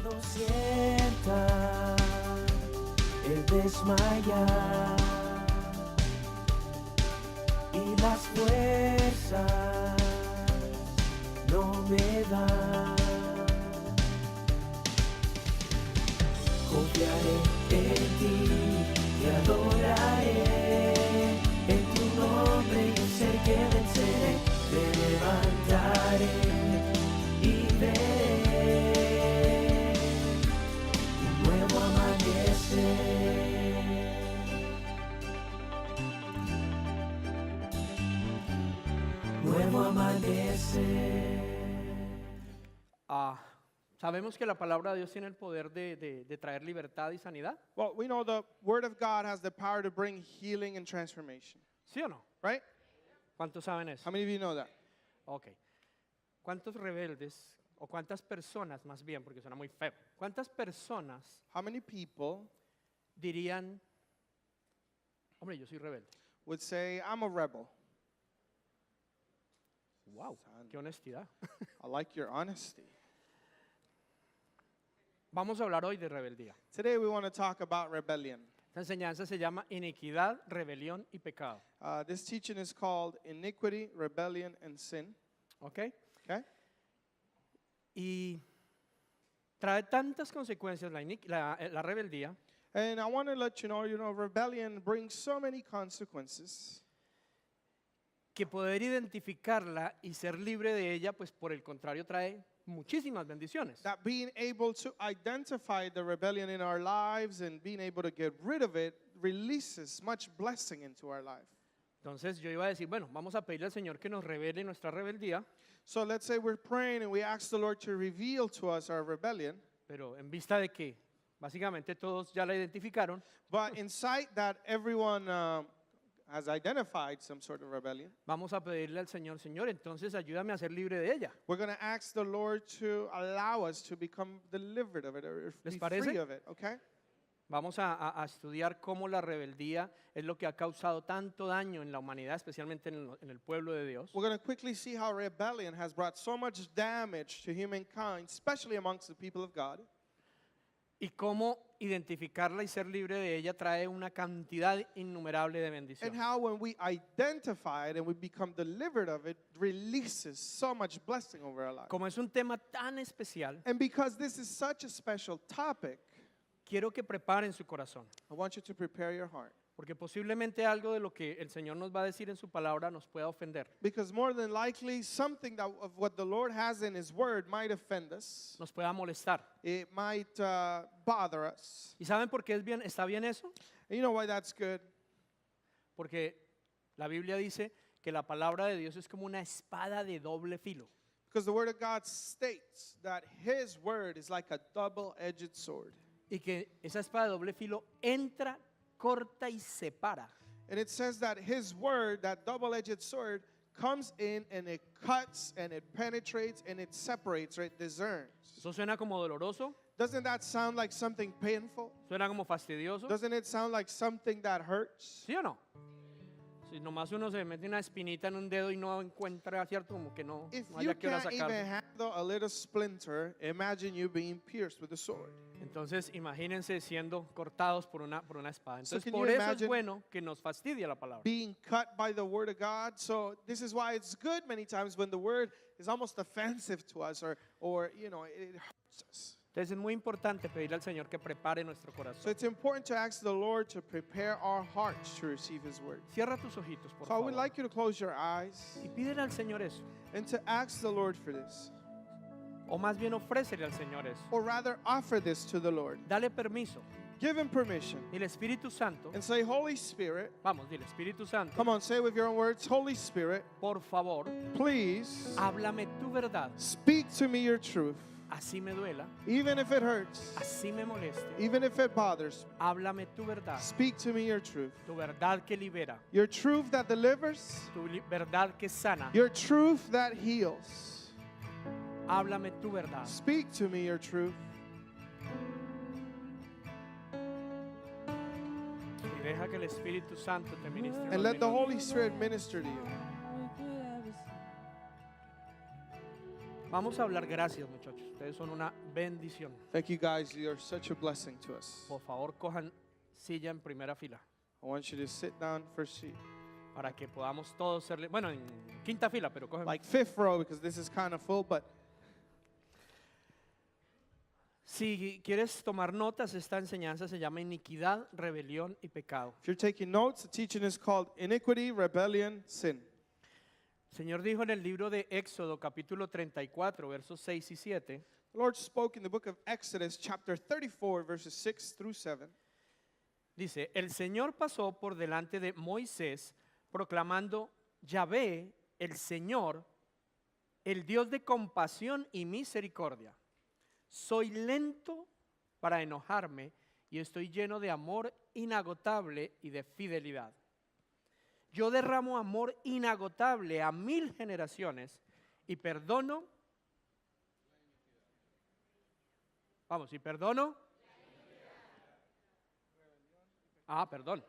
Cuando sienta el desmayar y las fuerzas no me dan, confiaré en ti, te adoraré, en tu nombre yo sé que venceré, te levantaré y veré un nuevo amanecer. Nuevo amanecer. Sabemos que la palabra de Dios tiene el poder de traer libertad y sanidad, Well, we know the Word of God has the power to bring healing and transformation, ¿sí o no? right? ¿Cuántos saben eso? How many of you know that? Ok. ¿Cuántos rebeldes, o cuántas personas más bien, porque suena muy feo, cuántas personas How many people dirían, hombre, yo soy rebelde? would say, I'm a rebel? Wow, qué honestidad. I like your honesty. Vamos a hablar hoy de rebeldía. Today we want to talk about rebellion. Esta enseñanza se llama iniquidad, rebelión y pecado. This teaching is called Iniquity, Rebellion, and Sin. ¿Ok? Okay? Y trae tantas consecuencias la rebeldía And I want to let you know, rebellion brings so many consequences que poder identificarla y ser libre de ella, pues por el contrario trae muchísimas bendiciones. that being able to identify the rebellion in our lives and being able to get rid of it releases much blessing into our life. Entonces yo iba a decir, bueno, vamos a pedirle al Señor que nos revele nuestra rebeldía, So let's say we're praying and we ask the Lord to reveal to us our rebellion, pero en vista de que básicamente todos ya la identificaron, but in sight that everyone has identified some sort of rebellion, vamos a pedirle al Señor, Señor, entonces ayúdame a ser libre de ella. we're going to ask the Lord to allow us to become delivered of it or ¿Les be parece? free of it, okay? Vamos a estudiar cómo la rebeldía es lo que ha causado tanto daño en la humanidad, especialmente en el pueblo de Dios. We're going to quickly see how rebellion has brought so much damage to humankind, especially amongst the people of God, Y cómo identificarla y ser libre de ella trae una cantidad innumerable de and bendiciones. how when we identify it and we become delivered of it, releases so much blessing over our life. Como es un tema tan especial, And because this is such a special topic, quiero que preparen su corazón, I want you to prepare your heart. porque posiblemente algo de lo que el Señor nos va a decir en su palabra nos pueda ofender, Because more than likely, something that of what the Lord has in His Word might offend us. nos pueda molestar. It might bother us. ¿Y saben por qué está bien eso? And you know why that's good? Porque la Biblia dice que la palabra de Dios es como una espada de doble filo. Because the Word of God states that His Word is like a double-edged sword. Y que esa espada de doble filo entra, corta y separa. And it says that His Word, that double-edged sword, comes in and it cuts and it penetrates and it separates, or it discerns. Eso suena como doloroso, Doesn't that sound like something painful? suena como fastidioso, Doesn't it sound like something that hurts? ¿sí o no? Si nomás uno se mete una espinita en un dedo y no encuentra, ¿cierto? Como que no If haya you que hora can't even sacarlo. handle a little splinter, imagine you being pierced with a sword. Entonces, imagínense siendo cortados por una espada. So Entonces, can por you eso es imagine bueno que nos fastidie la palabra. Being cut by the Word of God. So this is why it's good many times when the Word is almost offensive to us or it hurts us. Entonces, es muy importante pedirle al Señor que prepare nuestro So corazón. it's important to ask the Lord to prepare our hearts to receive His Word. Cierra tus ojitos, por So I would favor. like you to close your eyes Y pídele al Señor eso. and to ask the Lord for this. O más bien ofrécele al Señor eso. Or rather, offer this to the Lord. Dale permiso. Give Him permission Y el Espíritu Santo, and say, Holy Spirit, vamos, dile, Espíritu Santo, come on, say it with your own words. Holy Spirit, por favor, please háblame tu verdad. speak to me your truth, Así me duela, even if it hurts, así me moleste. even if it bothers me. Háblame tu verdad. Speak to me your truth. Tu verdad que libera. Your truth that delivers, Tu verdad que sana. your truth that heals. Háblame tu verdad. Speak to me your truth. Y deja que el Espíritu Santo te ministre. And los let the minutos. Holy Spirit minister to you. Vamos a hablar gracias, muchachos. Ustedes son una bendición. Thank you guys. You're such a blessing to us. Por favor, cojan silla en primera fila I want you to sit down first seat. para que podamos todos ser, bueno, en quinta fila, pero cojan. Like fifth row because this is kind of full, but Si quieres tomar notas, esta enseñanza se llama iniquidad, rebelión y pecado. if you're taking notes, the teaching is called Iniquity, Rebellion, Sin. El Señor dijo en el libro de Éxodo, capítulo 34, versos 6 y 7, The Lord spoke in the book of Exodus, chapter 34, verses 6 through 7. dice, el Señor pasó por delante de Moisés proclamando, Yahvé, el Señor, el Dios de compasión y misericordia. Soy lento para enojarme y estoy lleno de amor inagotable y de fidelidad. Yo derramo amor inagotable a 1000 generaciones y perdono. Vamos, y perdono. Perdón.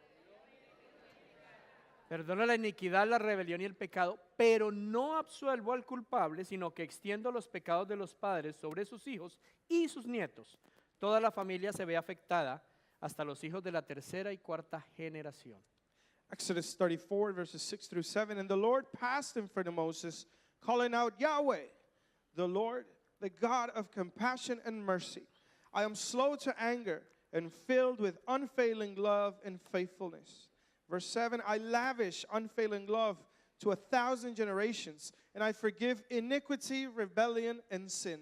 Perdono la iniquidad, la rebelión y el pecado, pero no absuelvo al culpable, sino que extiendo los pecados de los padres sobre sus hijos y sus nietos. Toda la familia se ve afectada, hasta los hijos de la tercera y cuarta generación. Exodus 34, verses 6 through 7. And the Lord passed in front of Moses, calling out, Yahweh, the Lord, the God of compassion and mercy. I am slow to anger and filled with unfailing love and faithfulness. Verse 7, I lavish unfailing love to 1,000 generations, and I forgive iniquity, rebellion, and sin.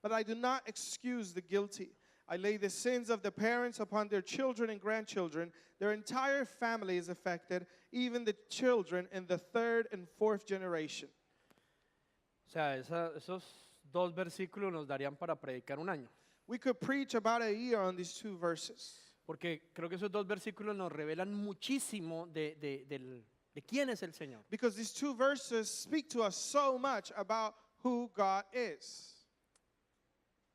But I do not excuse the guilty. I lay the sins of the parents upon their children and grandchildren. Their entire family is affected, even the children in the third and fourth generation. O sea, esos dos versículos nos darían para predicar un año. We could preach about a year on these two verses. Porque creo que esos dos versículos nos revelan muchísimo de quién es el Señor. Because these two verses speak to us so much about who God is.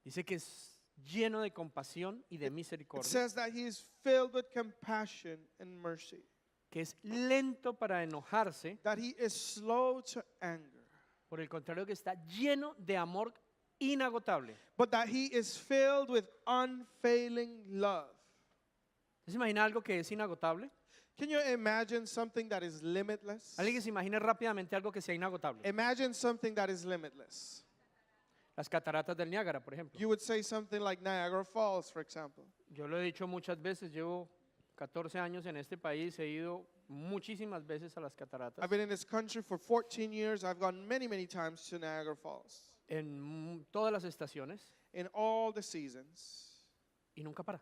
Dice que es lleno de compasión y de It misericordia, says that He is filled with compassion and mercy, que es lento para enojarse, that He is slow to anger, por el contrario que está lleno de amor inagotable. but that He is filled with unfailing love. ¿Se imagina algo que es inagotable? Can you imagine something that is limitless? Alguien que se imagine rápidamente algo que sea inagotable. Imagine something that is limitless. Las cataratas del Niágara, por ejemplo. You would say something like Niagara Falls, for example. Yo lo he dicho muchas veces, llevo 14 años en este país, he ido muchísimas veces a las cataratas, I've been in this country for 14 years. I've gone many, many times to Niagara Falls en todas las estaciones, in all the seasons, y nunca para,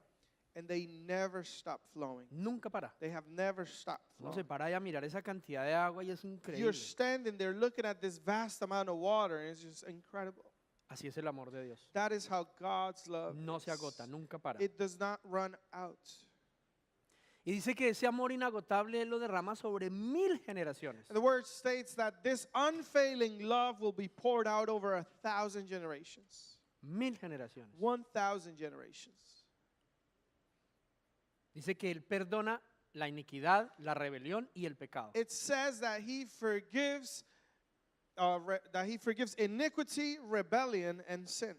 and they never stop flowing. nunca para. They have never stopped Uno se flowing. para ahí a mirar esa cantidad de agua y es You're increíble. standing there looking at this vast amount of water, and it's just incredible. Así es el amor de Dios. That is how God's love No se is. agota, nunca para. It does not run out. Y dice que ese amor inagotable Él lo derrama sobre 1000 generaciones. And the word states that this unfailing love will be poured out over 1,000 generations. 1000 generaciones. 1,000 generations. Dice que Él perdona la iniquidad, la rebelión y el pecado. It says that He forgives iniquity, rebellion, and sin.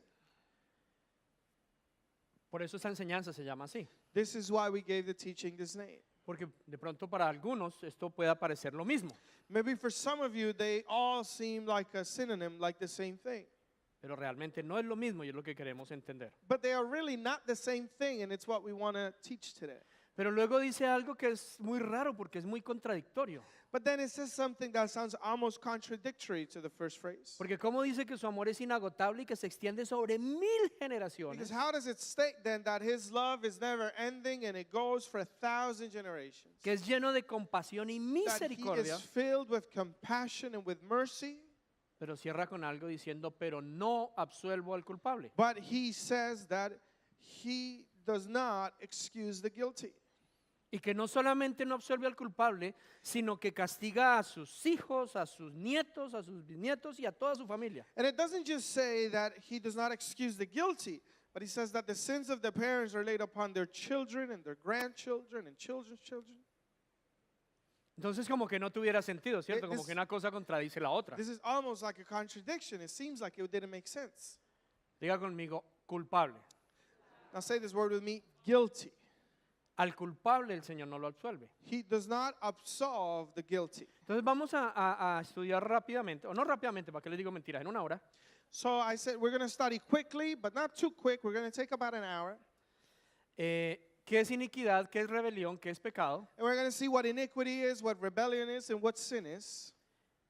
Por eso esta enseñanza se llama así. This is why we gave the teaching this name. Porque de pronto para algunos esto puede parecer lo mismo, Maybe for some of you, they all seem like a synonym, like the same thing. pero realmente no es lo mismo y es lo que queremos entender. But they are really not the same thing, and it's what we want to teach today. Pero luego dice algo que es muy raro porque es muy contradictorio. But then it says something that sounds almost contradictory to the first phrase. Porque como dice que su amor es inagotable y que se extiende sobre 1000 generaciones. Because how does it state then that His love is never ending and it goes for 1,000 generations? Que es lleno de compasión y That He misericordia. is filled with compassion and with mercy, Pero cierra con algo diciendo, pero no absuelvo al culpable. but He says that He does not excuse the guilty. Y que no solamente no absuelve al culpable, sino que castiga a sus hijos, a sus nietos, a sus bisnietos y a toda su familia. And it doesn't just say that He does not excuse the guilty, but He says that the sins of the parents are laid upon their children and their grandchildren and children's children. Entonces como que no tuviera sentido, ¿cierto? Como It's- que una cosa contradice la otra. This is almost like a contradiction. It seems like it didn't make sense. Diga conmigo, culpable. Now say this word with me, guilty. Al culpable el Señor no lo absuelve. He does not absolve the guilty. Entonces vamos a estudiar rápidamente, o no rápidamente, ¿para qué les digo mentiras? En una hora. So I said we're going to study quickly, but not too quick. We're going to take about an hour. ¿Qué es iniquidad? ¿Qué es rebelión? ¿Qué es pecado? And we're going to see what iniquity is, what rebellion is, and what sin is.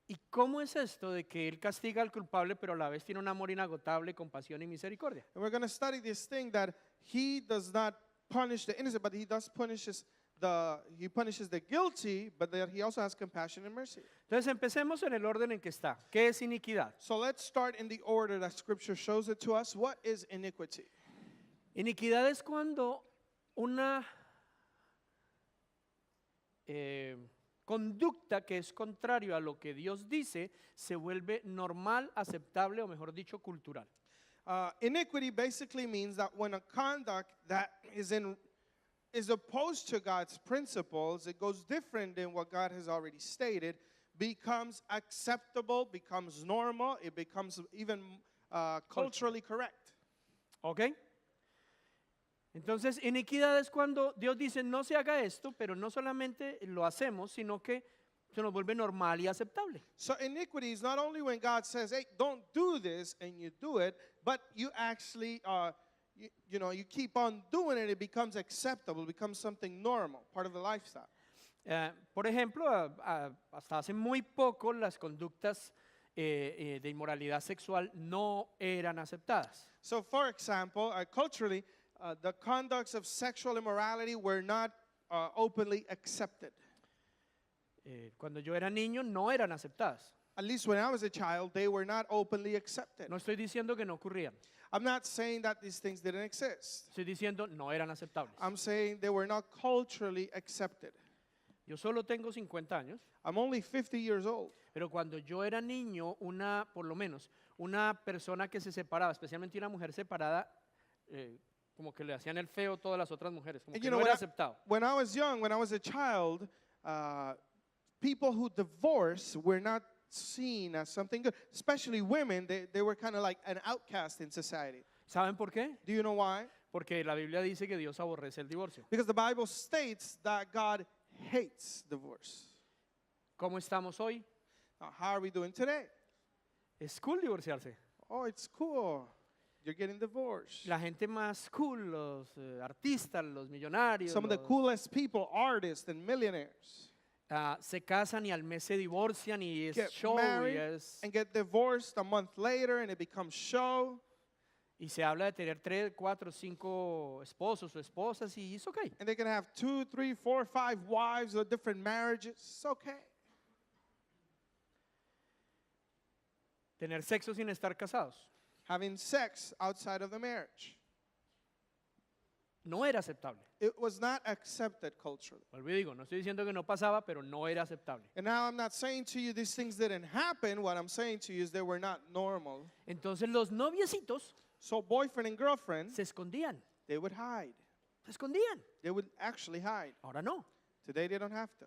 ¿Y cómo es esto de que Él castiga al culpable, pero a la vez tiene un amor inagotable, compasión y misericordia? And we're going to study this thing that he does not punish the innocent, but he punishes the guilty, but that he also has compassion and mercy. Entonces empecemos en el orden en que está. ¿Qué es iniquidad? So let's start in the order that Scripture shows it to us. What is iniquity? Iniquidad es cuando una conducta que es contrario a lo que Dios dice se vuelve normal, aceptable o mejor dicho cultural. Iniquity basically means that when a conduct that is opposed to God's principles, it goes different than what God has already stated, becomes acceptable, becomes normal, it becomes even culturally correct. ¿Ok? Entonces, iniquidad es cuando Dios dice no se haga esto, pero no solamente lo hacemos, sino que se nos vuelve normal y aceptable. So iniquity is not only when God says, hey, don't do this, and you do it, but you actually, you keep on doing it, it becomes acceptable, it becomes something normal, part of the lifestyle. Por ejemplo, hasta hace muy poco las conductas de inmoralidad sexual no eran aceptadas. So for example, culturally, the conducts of sexual immorality were not openly accepted. Cuando yo era niño no eran aceptadas. At least when I was a child, they were not openly accepted. No estoy diciendo que no ocurrían, I'm not saying that these things didn't exist. estoy diciendo no eran aceptables. I'm saying they were not culturally accepted. Yo solo tengo 50 años, I'm only 50 years old. pero cuando yo era niño, por lo menos, una persona que se separaba, especialmente una mujer separada, como que le hacían el feo a todas las otras mujeres, como And que you know, no era aceptado. when I was young, when I was a child, people who divorce were not seen as something good. Especially women, they were kind of like an outcast in society. ¿Saben por qué? Do you know why? Porque la Biblia dice que Dios aborrece el divorcio. Because the Bible states that God hates divorce. ¿Cómo estamos hoy? Now, how are we doing today? Es cool divorciarse. Oh, it's cool. You're getting divorced. La gente más cool, los artistas, los millonarios, Some of the los- coolest people, artists and millionaires, se casan y al mes se divorcian y es get show y, married es, and get divorced a month later, and it becomes show. y se habla de tener 3, 4, 5 esposos o esposas y es ok. And they can have 2, 3, 4, 5 wives or different marriages. It's okay. Tener sexo sin estar casados Having sex outside of the marriage. no era aceptable. It was not accepted culturally. Vuelvo y digo, no estoy diciendo que no pasaba, pero no era aceptable. And now I'm not saying to you these things didn't happen. What I'm saying to you is they were not normal. Entonces los noviecitos So boyfriend and girlfriend, se escondían, they would hide. se escondían. They would actually hide. Ahora no. Today they don't have to.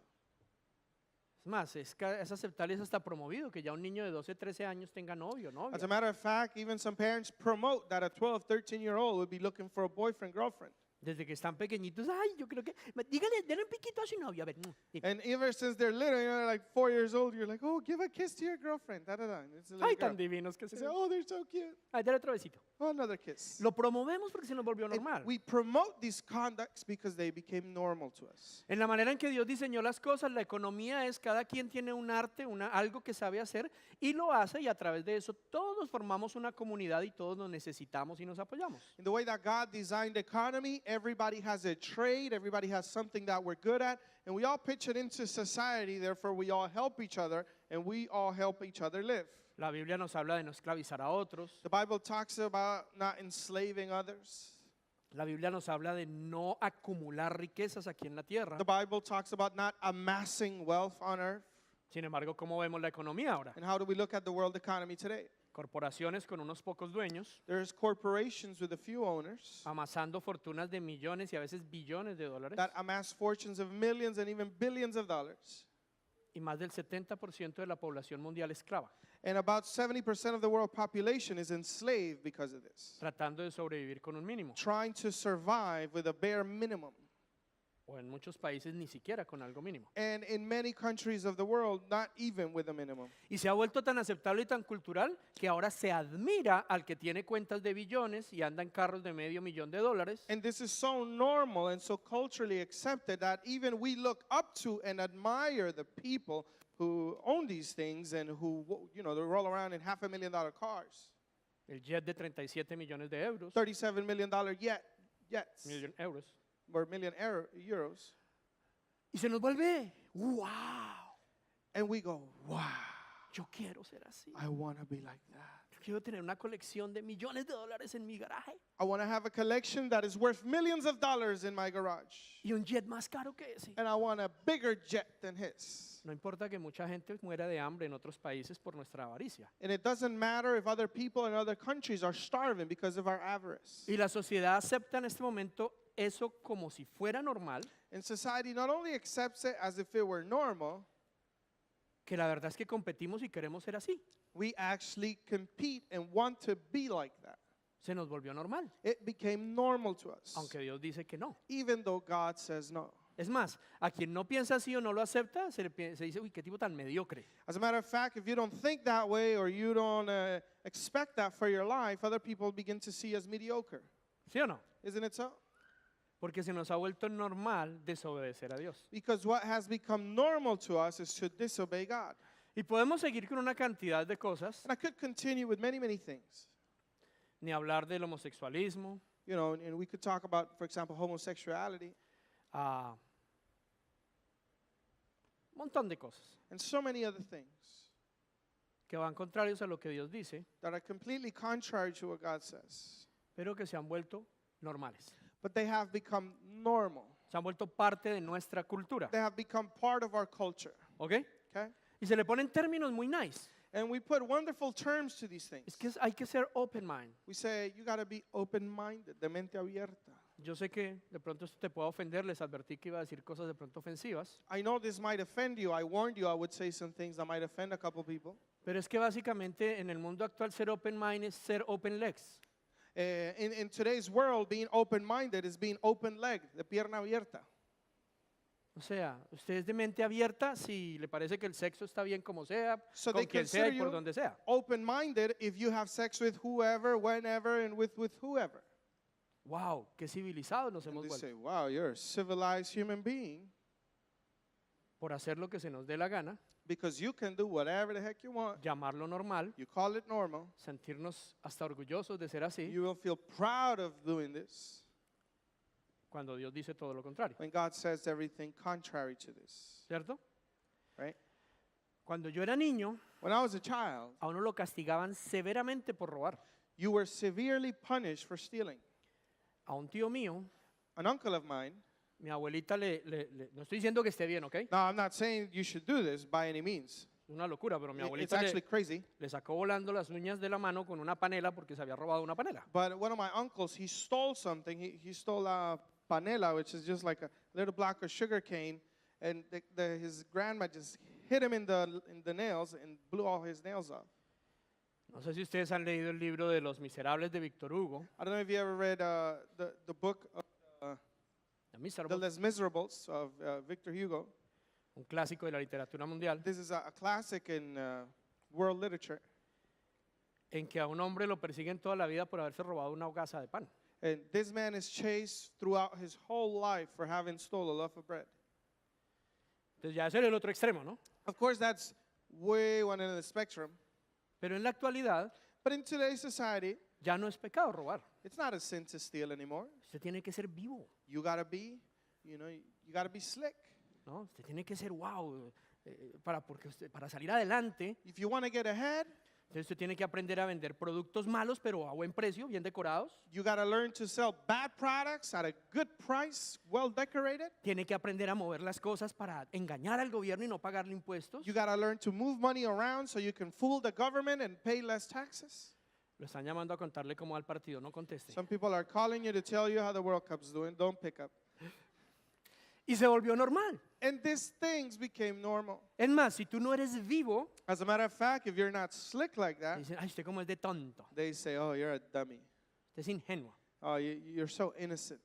Es más, es aceptable y es hasta promovido que ya un niño de 12, 13 años tenga novio, novia. As a matter of fact, even some parents promote that a 12, 13-year-old would be looking for a boyfriend, girlfriend. Desde que están pequeñitos, ay, yo creo que, dígale, denle un piquito a su novio, a ver. And ever since they're little, like 4 years old, you're like, oh, give a kiss to your girlfriend. Da, da, da. And it's a little Ay, girl. tan divinos que They se say, oh, they're so cute. Ay, dale otro besito. Oh, another kiss. Lo promovemos porque se nos volvió And normal. we promote these conducts because they became normal to us. En la manera en que Dios diseñó las cosas, la economía es cada quien tiene un arte, algo que sabe hacer y lo hace y a través de eso todos formamos una comunidad y todos nos necesitamos y nos apoyamos. In the way that God designed the economy, everybody has a trade, everybody has something that we're good at, and we all pitch it into society, therefore we all help each other, and we all help each other live. La Biblia nos habla de no esclavizar a otros. The Bible talks about not enslaving others. La Biblia nos habla de no acumular riquezas aquí en la tierra. The Bible talks about not amassing wealth on earth. Sin embargo, ¿cómo vemos la economía ahora? And how do we look at the world economy today? Corporaciones con unos pocos dueños, There's corporations with a few owners amasando fortunas de millones y a veces billones de dólares. that amass fortunes of millions and even billions of dollars. y más del 70% de la población mundial esclava, And about 70% of the world population is enslaved because of this, tratando de sobrevivir con un mínimo, trying to survive with a bare minimum. o en muchos países ni siquiera con algo mínimo. And in many countries of the world, not even with a minimum. Y se ha vuelto tan aceptable y tan cultural que ahora se admira al que tiene cuentas de billones y anda en carros de $500,000 And this is so normal and so culturally accepted that even we look up to and admire the people who own these things and who, you know, they roll around in $500,000 cars, el jet de 37 millones de euros, $37 million jets, euros, or million euros. y se nos vuelve, wow, And we go, wow, yo quiero ser así. I want to be like that. Yo quiero tener una colección de millones de dólares en mi garaje I want to have a collection that is worth millions of dollars in my garage. y un jet más caro que ese. And I want a bigger jet than his. No importa que mucha gente muera de hambre en otros países por nuestra avaricia. And it doesn't matter if other people in other countries are starving because of our avarice. Y la sociedad acepta en este momento eso como si fuera normal, And society not only accepts it as if it were normal, que la verdad es que competimos y queremos ser así. we actually compete and want to be like that. Se nos volvió normal, It became normal to us, aunque Dios dice que no. even though God says no. Es más, a quien no piensa así o no lo acepta, se dice, uy, qué tipo tan mediocre. As a matter of fact, if you don't think that way or you don't expect that for your life, other people begin to see as mediocre. ¿Sí o no? Isn't it so? Porque se nos ha vuelto normal desobedecer a Dios. Because what has become normal to us is to disobey God. Y podemos seguir con una cantidad de cosas, And I could continue with many, many things. ni hablar del homosexualismo, You know, and we could talk about, for example, homosexuality un montón de cosas and so many other things que van contrarios a lo que Dios dice, that are completely contrary to what God says. pero que se han vuelto normales. But they have become normal. Se han vuelto parte de nuestra cultura. They have become part of our culture. ¿Ok? Okay? Y se le ponen términos muy nice. And we put wonderful terms to these things. Es que hay que ser open mind. We say, you got to be open-minded, de mente abierta. Yo sé que de pronto esto te puede ofender, les advertí que iba a decir cosas de pronto ofensivas, I know this might offend you. I warned you I would say some things that might offend a couple people. pero es que básicamente en el mundo actual ser open mind es ser open legs. In today's world, being open-minded is being open-legged, de pierna abierta. O sea, usted es de mente abierta si le parece que el sexo está bien como sea, So con they quien sea consider y por you donde sea. open-minded if you have sex with whoever, whenever, and with whoever. Wow, qué civilizados nos And hemos they vuelto say, wow, you're a civilized human being por hacer lo que se nos dé la gana, because you can do whatever the heck you want. llamarlo normal, You call it normal. sentirnos hasta orgullosos de ser así, You will feel proud of doing this cuando Dios dice todo lo contrario, when God says everything contrary to this, ¿cierto? right? Cuando yo era niño, When I was a child, a uno lo castigaban severamente por robar. you were severely punished for stealing. A un tío mío, An uncle of mine, mi abuelita no estoy diciendo que esté bien, ¿ok? now I'm not saying you should do this by any means. Es una locura, pero mi It's abuelita actually crazy. le sacó volando las uñas de la mano con una panela porque se había robado una panela. But one of my uncles, he stole something. He stole a panela, which is just like a little block of sugar cane, and his grandma just hit him in the nails and blew all his nails off. No sé si ustedes han leído el libro de Los Miserables de Víctor Hugo, I don't know if you ever read the book of The The Miserables, Les Miserables of Victor Hugo. un clásico de la literatura mundial, This is a classic in world literature. en que a un hombre lo persiguen toda la vida por haberse robado una hogaza de pan. And this man is chased throughout his whole life for having stole a loaf of bread. Entonces ya ese era el otro extremo, ¿no? Of course, that's way one end of the spectrum. Pero en la actualidad But in today's society, ya no es pecado robar. it's not a sin to steal anymore. Usted tiene que ser vivo, You gotta be, you gotta be slick. ¿no? Usted tiene que ser wow para salir adelante. If you want to get ahead, Entonces usted tiene que aprender a vender productos malos, pero a buen precio, bien decorados. you gotta learn to sell bad products at a good price, well decorated. Tiene que aprender a mover las cosas para engañar al gobierno y no pagarle impuestos. You gotta learn to move money around so you can fool the government and pay less taxes. Lo están llamando a contarle cómo va el partido, no conteste. Some people are calling you to tell you how the World Cup's doing. Don't pick up. Y se volvió normal. And these things became normal. Es más, si tú no eres vivo, As a matter of fact, if you're not slick like that, dicen, ay, usted como es de tonto, they say, oh, you're a dummy. usted es ingenuo, Oh, you're so innocent.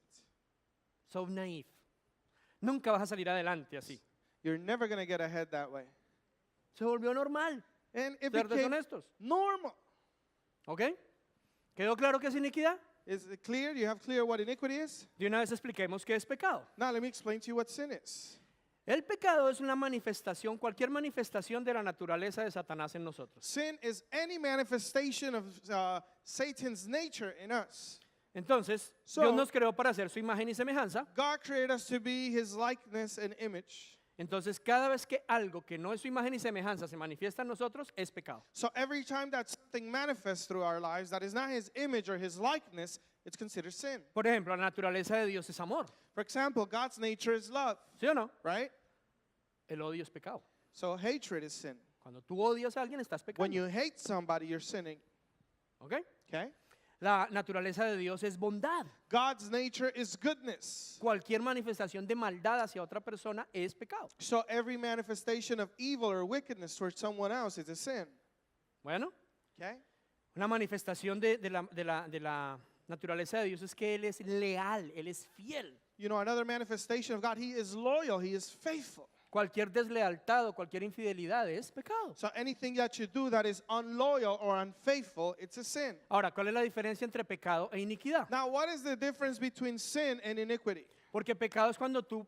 so naive. Nunca vas a salir adelante así. You're never going to get ahead that way. Se volvió normal And it ser became deshonestos. normal. ¿Ok? ¿Quedó claro qué es iniquidad? Is it clear? Do you have clear what iniquity is? De una vez expliquemos qué es pecado. Now let me explain to you what sin is. El pecado es una manifestación, cualquier manifestación de la naturaleza de Satanás en nosotros. Sin is any manifestation of Satan's nature in us. Entonces, So- Dios nos creó para hacer su imagen y semejanza. God created us to be his likeness and image. Entonces, cada vez que algo que no es su imagen y semejanza se manifiesta en nosotros, es pecado. So every time that something manifests through our lives that is not his image or his likeness, it's considered sin. Por ejemplo, la naturaleza de Dios es amor. For example, God's nature is love, ¿Sí o no? right? El odio es pecado. So hatred is sin. Cuando tú odias a alguien, estás When pecando. you hate somebody, you're sinning, ¿Ok? okay? La naturaleza de Dios es bondad. God's nature is goodness. Cualquier manifestación de maldad hacia otra persona es pecado. So every manifestation of evil or wickedness towards someone else is a sin, Bueno, okay? una manifestación de la naturaleza de Dios es que Él es leal, Él es fiel. You know, another manifestation of God, he is loyal, he is faithful. Cualquier deslealtad o cualquier infidelidad es pecado. So anything that you do that is unloyal or unfaithful, it's a sin. Ahora, ¿cuál es la diferencia entre pecado e iniquidad? Now, what is the difference between sin and iniquity? Porque pecado es cuando tú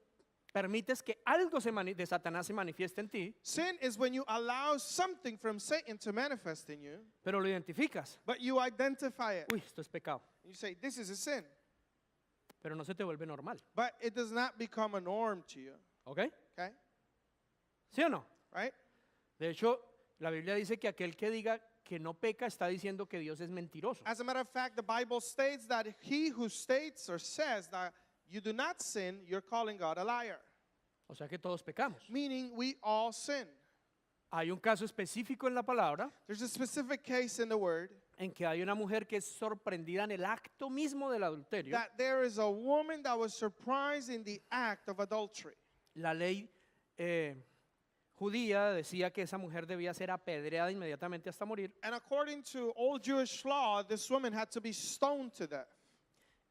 permites que algo de Satanás se manifieste en ti, Sin is when you allow something from Satan to manifest in you, pero lo identificas. but you identify it. Uy, esto es pecado, You say, this is a sin, pero no se te vuelve normal. but it does not become a norm to you, ¿Ok? okay? ¿Sí o no? Right? De hecho, la Biblia dice que aquel que diga que no peca está diciendo que Dios es mentiroso. As a matter of fact, the Bible states that he who states or says that you do not sin, you're calling God a liar. O sea que todos pecamos. Meaning we all sin. Hay un caso específico en la palabra There's a specific case in the word en que hay una mujer que es sorprendida en el acto mismo del adulterio. that there is a woman that was surprised in the act of adultery. La ley judía decía que esa mujer debía ser apedreada inmediatamente hasta morir. And according to old Jewish law, this woman had to be stoned to death.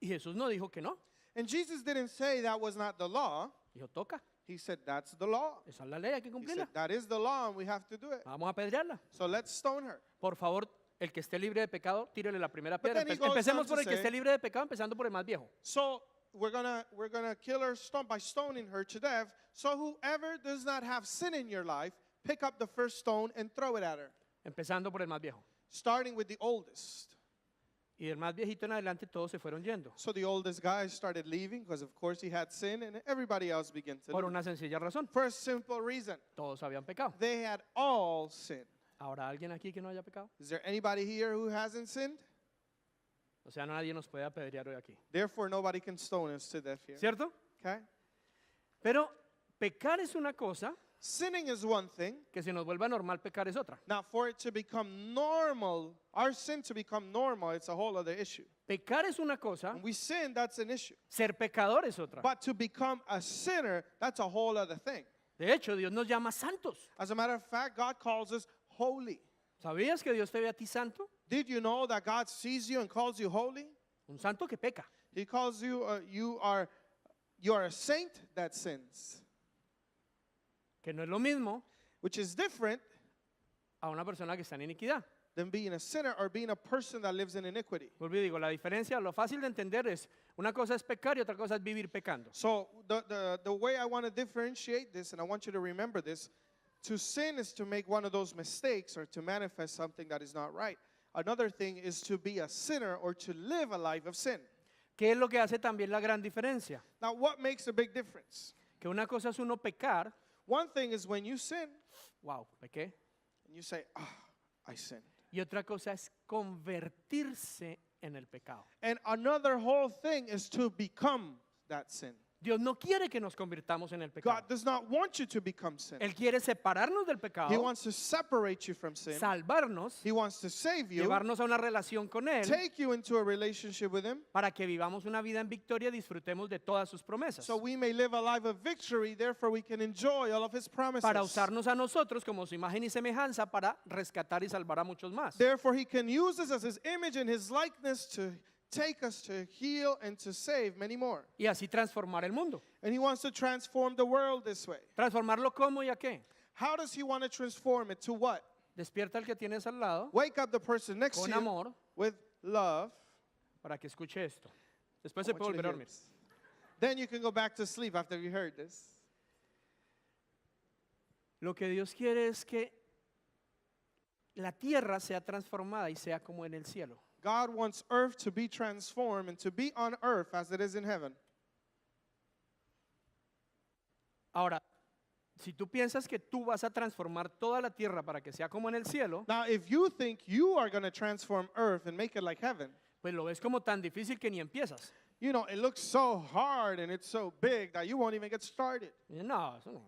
Y Jesús no dijo que no. And Jesus didn't say that was not the law. Dijo, toca. He said, that's the law. Esa es la ley, hay que He cumplirla. said, that is the law and we have to do it. Vamos a apedrearla. So let's stone her. Por favor, el que esté libre de pecado, tírele la primera But piedra. then he goes Empecemos on to por el que say- esté libre de pecado, empezando por el más viejo. So we're gonna kill her by stoning her to death. So whoever does not have sin in your life, pick up the first stone and throw it at her. Empezando por el más viejo. Starting with the oldest. Y del más viejito en adelante todos se fueron yendo. So the oldest guy started leaving because of course he had sin, and everybody else began to Por leave. una sencilla razón. For a simple reason. Todos habían pecado. They had all sinned. ¿Habrá alguien aquí que no haya pecado? Is there anybody here who hasn't sinned? O sea, nadie nos puede apedrear hoy aquí. Therefore, nobody can stone us to death here. ¿Cierto? Okay? Pero pecar es una cosa, Sinning is one thing. que se nos vuelva normal pecar es otra. Now, for it to become normal, our sin to become normal, it's a whole other issue. Pecar es una cosa, When we sin, that's an issue. ser pecador es otra. But to become a sinner, that's a whole other thing. De hecho, Dios nos llama santos. As a matter of fact, God calls us holy. ¿Sabías que Dios te ve a ti santo? Did you know that God sees you and calls you holy? Un santo que peca. He calls you, you are a saint that sins, Que no es lo mismo which is different a una persona que está en iniquidad. than being a sinner or being a person that lives in iniquity. Vuelvo y digo, la diferencia, lo fácil de entender es, una cosa es pecar y otra cosa es vivir pecando. So the way I want to differentiate this, and I want you to remember this, to sin is to make one of those mistakes or to manifest something that is not right. Another thing is to be a sinner or to live a life of sin. ¿Qué es lo que hace también la gran diferencia? Now, what makes a big difference? Que una cosa es uno pecar, One thing is when you sin wow, pequé, and you say, I sinned. y otra cosa es convertirse en el pecado. And another whole thing is to become that sin. Dios no quiere que nos convirtamos en el pecado. God does not want you to become sin. Él quiere separarnos del He pecado, wants to separate you from sin. salvarnos, He wants to save you, llevarnos a una relación con Él take you into a relationship with Him, para que vivamos una vida en victoria y disfrutemos de todas sus promesas. so we may live a life of victory, therefore we can enjoy all of His promises. Para usarnos a nosotros como su imagen y semejanza para rescatar y salvar a muchos más. Therefore He can use us as His image and His likeness to take us to heal and to save many more. Y así transformar el mundo. And He wants to transform the world this way. ¿Transformarlo cómo y a qué? How does He want to transform it? To what? Despierta al que tienes al lado Wake up the person next to con you amor with love. para que escuche esto. Después I se want puede you to volver a hear dormir. this. Then you can go back to sleep after you heard this. Lo que Dios quiere es que la tierra sea transformada y sea como en el cielo. God wants earth to be transformed and to be on earth as it is in heaven. Ahora, si tú piensas que tú vas a transformar toda la tierra para que sea como en el cielo, Now, if you think you are going to transform earth and make it like heaven, pues lo ves como tan difícil que ni empiezas. you know, it looks so hard and it's so big that you won't even get started. Y no, eso no.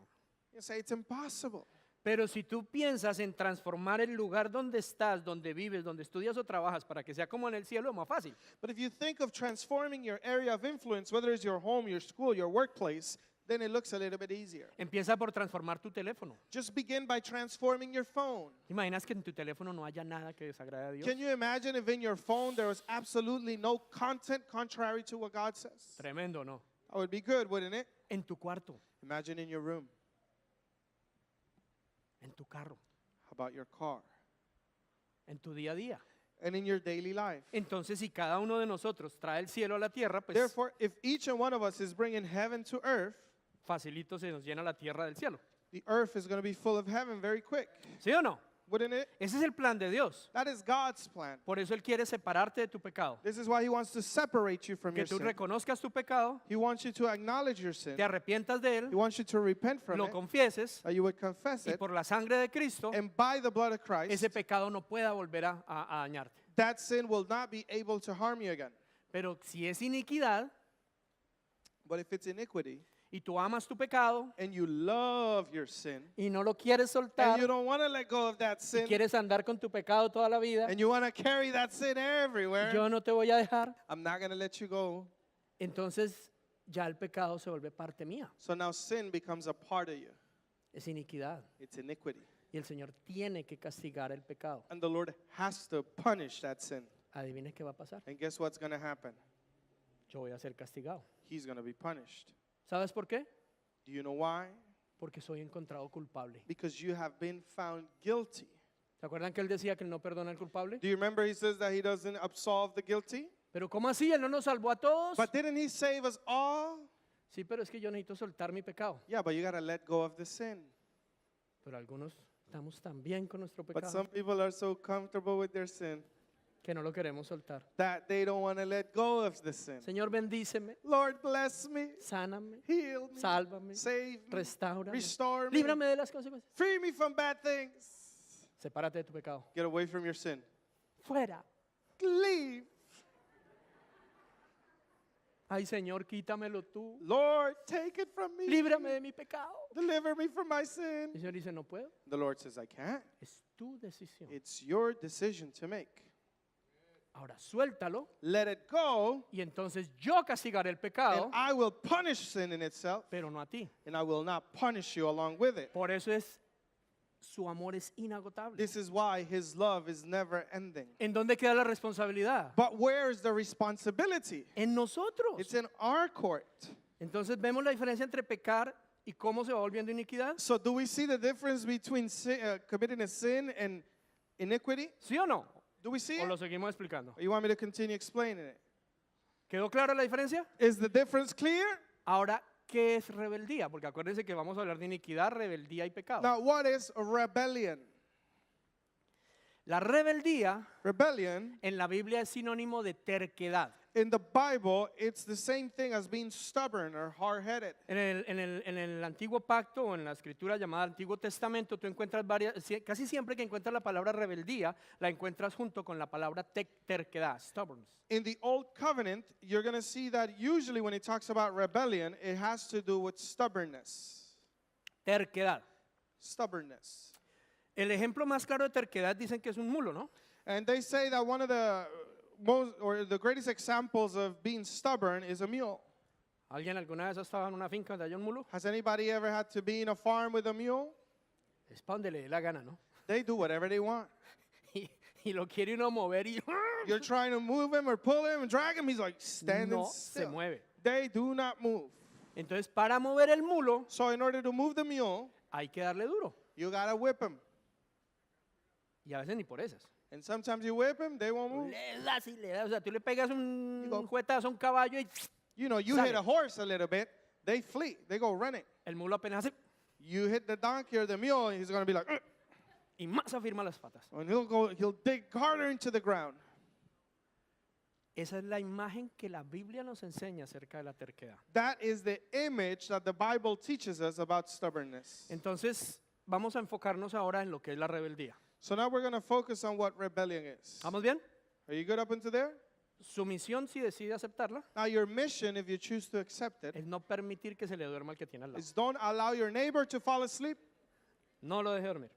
You say it's impossible. Pero si tú piensas en transformar el lugar donde estás, donde vives, donde estudias o trabajas para que sea como en el cielo, es más fácil. But if you think of transforming your area of influence, whether it's your home, your school, your workplace, then it looks a little bit easier. Empieza por transformar tu teléfono. Just begin by transforming your phone. ¿Te imaginas que en tu teléfono no haya nada que desagrade a Dios? Can you imagine if in your phone there was absolutely no content contrary to what God says? Tremendo, ¿no? That would be good, wouldn't it? En tu cuarto, Imagine in your room. en tu carro, How about your car? en tu día a día. And in your daily life. Entonces, si cada uno de nosotros trae el cielo a la tierra, pues Therefore, if each and one of us is bringing heaven to earth, facilito se nos llena la tierra del cielo. the earth is going to be full of heaven very quick, ¿Sí o no? wouldn't it? Ese es el plan de Dios. That is God's plan. Por eso Él quiere separarte de tu pecado. This is why He wants to separate you from Que your tú sin. reconozcas tu pecado, He wants you to acknowledge your sin. te arrepientas de He él, wants you to repent from lo it, confieses that you would confess y it, por la sangre de Cristo, and by the blood of Christ, ese pecado no pueda volver a dañarte. that sin will not be able to harm you again. Pero si es iniquidad But if it's iniquity, y tú amas tu pecado and you love your sin, y no lo quieres soltar and you don't want to let go of that y sin, quieres andar con tu pecado toda la vida, and you want to carry that sin everywhere, yo no te voy a dejar, I'm not going to let you go. entonces ya el pecado se vuelve parte mía. So now sin becomes a part of you. Es iniquidad. It's iniquity. Y el Señor tiene que castigar el pecado. And the Lord has to punish that sin. Adivine qué va a pasar. And guess what's going to happen? Yo voy a ser castigado. He's going to be punished. ¿Sabes por qué? Do you know why? Porque soy encontrado culpable. Because you have been found guilty. ¿Se acuerdan que Él decía que Él no perdona al culpable? Do you remember He says that He doesn't absolve the guilty? Pero ¿cómo así? ¿Él no nos salvó a todos? But didn't He save us all? Sí, pero es que yo necesito soltar mi pecado. Yeah, but you got to let go of the sin. Pero algunos estamos tan bien con nuestro But pecado some people are so comfortable with their sin que no lo queremos soltar. that they don't want to let go of the sin. Señor, bendíceme, Lord, bless me, sáname, heal me, sálvame, save me, restáurame, restore me, líbrame de las consecuencias. free me from bad things. Sepárate de tu pecado. Get away from your sin. Fuera. Leave. Ay, Señor, quítamelo tú. Lord, take it from me. Líbrame de mi pecado. Deliver me from my sin. El Señor dice, no puedo. The Lord says, I can't. Es tu decisión. It's your decision to make. Ahora suéltalo Let it go, y entonces yo castigaré el pecado, and I will punish sin in itself, pero no a ti. and I will not punish you along with it. Por eso es, su amor es inagotable. This is why His love is never ending. ¿En dónde queda la responsabilidad? But where is the responsibility? En nosotros. It's in our court. Entonces vemos la diferencia entre pecar y cómo se va volviendo iniquidad. So do we see the difference between committing a sin and iniquity? ¿Sí o no? Do we see ¿O it? lo seguimos explicando? Or you want me to continue explaining it? ¿Quedó clara la diferencia? Is the difference clear? Ahora, ¿qué es rebeldía? Porque acuérdense que vamos a hablar de iniquidad, rebeldía y pecado. Now, what is a rebellion? La rebeldía Rebellion en la Biblia es sinónimo de terquedad. In the Bible, it's the same thing as being stubborn or hard-headed. En el Antiguo Pacto o en la escritura llamada Antiguo Testamento, tú encuentras casi siempre que encuentras la palabra rebeldía, la encuentras junto con la palabra terquedad, stubbornness. In the Old Covenant, you're going to see that usually when it talks about rebellion, it has to do with stubbornness. Terquedad. Stubbornness. El ejemplo más claro de terquedad dicen que es un mulo, ¿no? And they say that one of the most or the greatest examples of being stubborn is a mule. ¿Alguien alguna vez ha estado en una finca donde hay un mulo? Has anybody ever had to be in a farm with a mule? Es para donde le dé la gana, ¿no? They do whatever they want. Y lo quiere uno mover y You're trying to move him or pull him and drag him, he's like standing no se still. mueve. They do not move. Entonces, para mover el mulo, So in order to move the mule, hay que darle duro. you gotta whip him. Y a veces ni por esas. And sometimes you whip him, they won't move. Le das y le das. O sea, tú le pegas un Digo- juetazo a un caballo y You know, you Sale. hit a horse a little bit, they flee, they go running. el mulo apenas hace You hit the donkey or the mule, he's gonna be like, "Ugh," y más afirma las patas. and he'll dig harder into the ground. Esa es la imagen que la Biblia nos enseña acerca de la terquedad. That is the image that the Bible teaches us about stubbornness. Entonces, vamos a enfocarnos ahora en lo que es la rebeldía. So now we're gonna focus on what rebellion is. ¿Vamos bien? Are you good up into there? Su misión, si decide aceptarla, Now your mission, if you choose to accept it, es no permitir que se le duerma al que tiene al lado. is don't allow your neighbor to fall asleep. No lo deje dormir.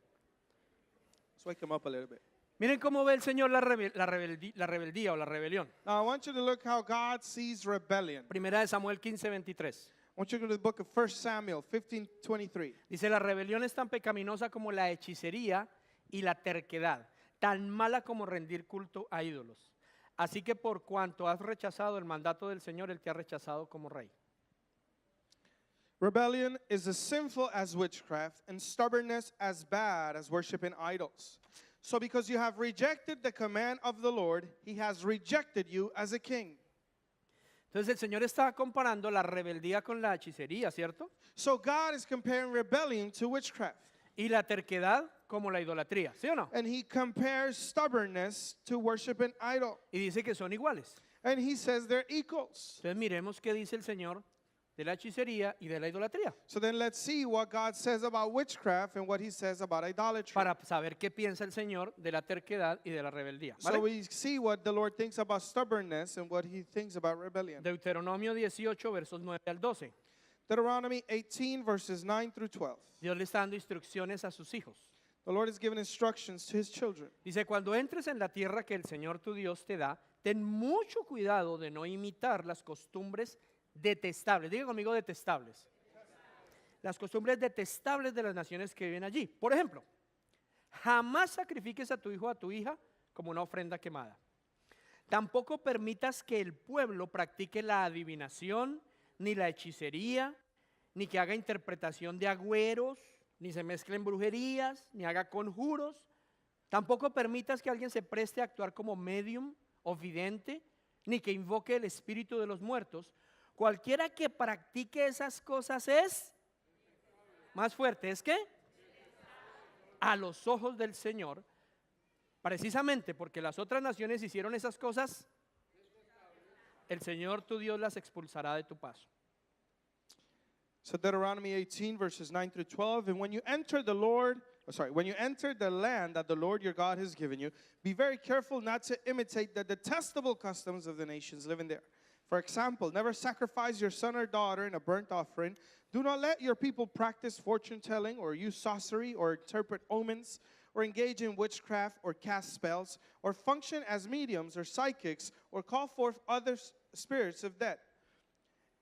Let's wake him up a little bit. Miren cómo ve el Señor la rebeldía o la rebelión. Now I want you to look how God sees rebellion. Primera de Samuel 15:23. I want you to go to the book of 1 Samuel 15:23. Dice, la rebelión es tan pecaminosa como la hechicería y la terquedad, tan mala como rendir culto a ídolos. Así que por cuanto has rechazado el mandato del Señor, Él te ha rechazado como rey. Rebellion is as sinful as witchcraft, and stubbornness as bad as worshiping idols. So because you have rejected the command of the Lord, he has rejected you as a king. Entonces el Señor está comparando la rebeldía con la hechicería, ¿cierto? So God is comparing rebellion to witchcraft, Y la terquedad como la idolatría, ¿sí o no? and he compares stubbornness to worshiping idol. Y dice que son iguales. And he says they're equals. Entonces miremos qué dice el Señor de la hechicería y de la idolatría, So then let's see what God says about witchcraft and what he says about idolatry. para saber qué piensa el Señor de la terquedad y de la rebeldía. ¿vale? So we see what the Lord thinks about stubbornness and what he thinks about rebellion. Deuteronomio 18, versos 9 al 12. Deuteronomy 18, verses 9 through 12. Dios le está dando instrucciones a sus hijos. The Lord is giving instructions to his children. Dice, cuando entres en la tierra que el Señor tu Dios te da, ten mucho cuidado de no imitar las costumbres detestables. Diga conmigo detestables. Las costumbres detestables de las naciones que viven allí. Por ejemplo, jamás sacrifiques a tu hijo o a tu hija como una ofrenda quemada. Tampoco permitas que el pueblo practique la adivinación, ni la hechicería, ni que haga interpretación de agüeros, ni se mezclen brujerías, ni haga conjuros. Tampoco permitas que alguien se preste a actuar como medium o vidente, ni que invoque el espíritu de los muertos. Cualquiera que practique esas cosas es más fuerte. ¿Es qué? A los ojos del Señor, precisamente porque las otras naciones hicieron esas cosas, el Señor tu Dios las expulsará de tu paso. So Deuteronomy 18, verses 9 through 12. And when you enter when you enter the land that the Lord your God has given you, be very careful not to imitate the detestable customs of the nations living there. For example, never sacrifice your son or daughter in a burnt offering. Do not let your people practice fortune telling or use sorcery or interpret omens or engage in witchcraft or cast spells or function as mediums or psychics or call forth other spirits of death.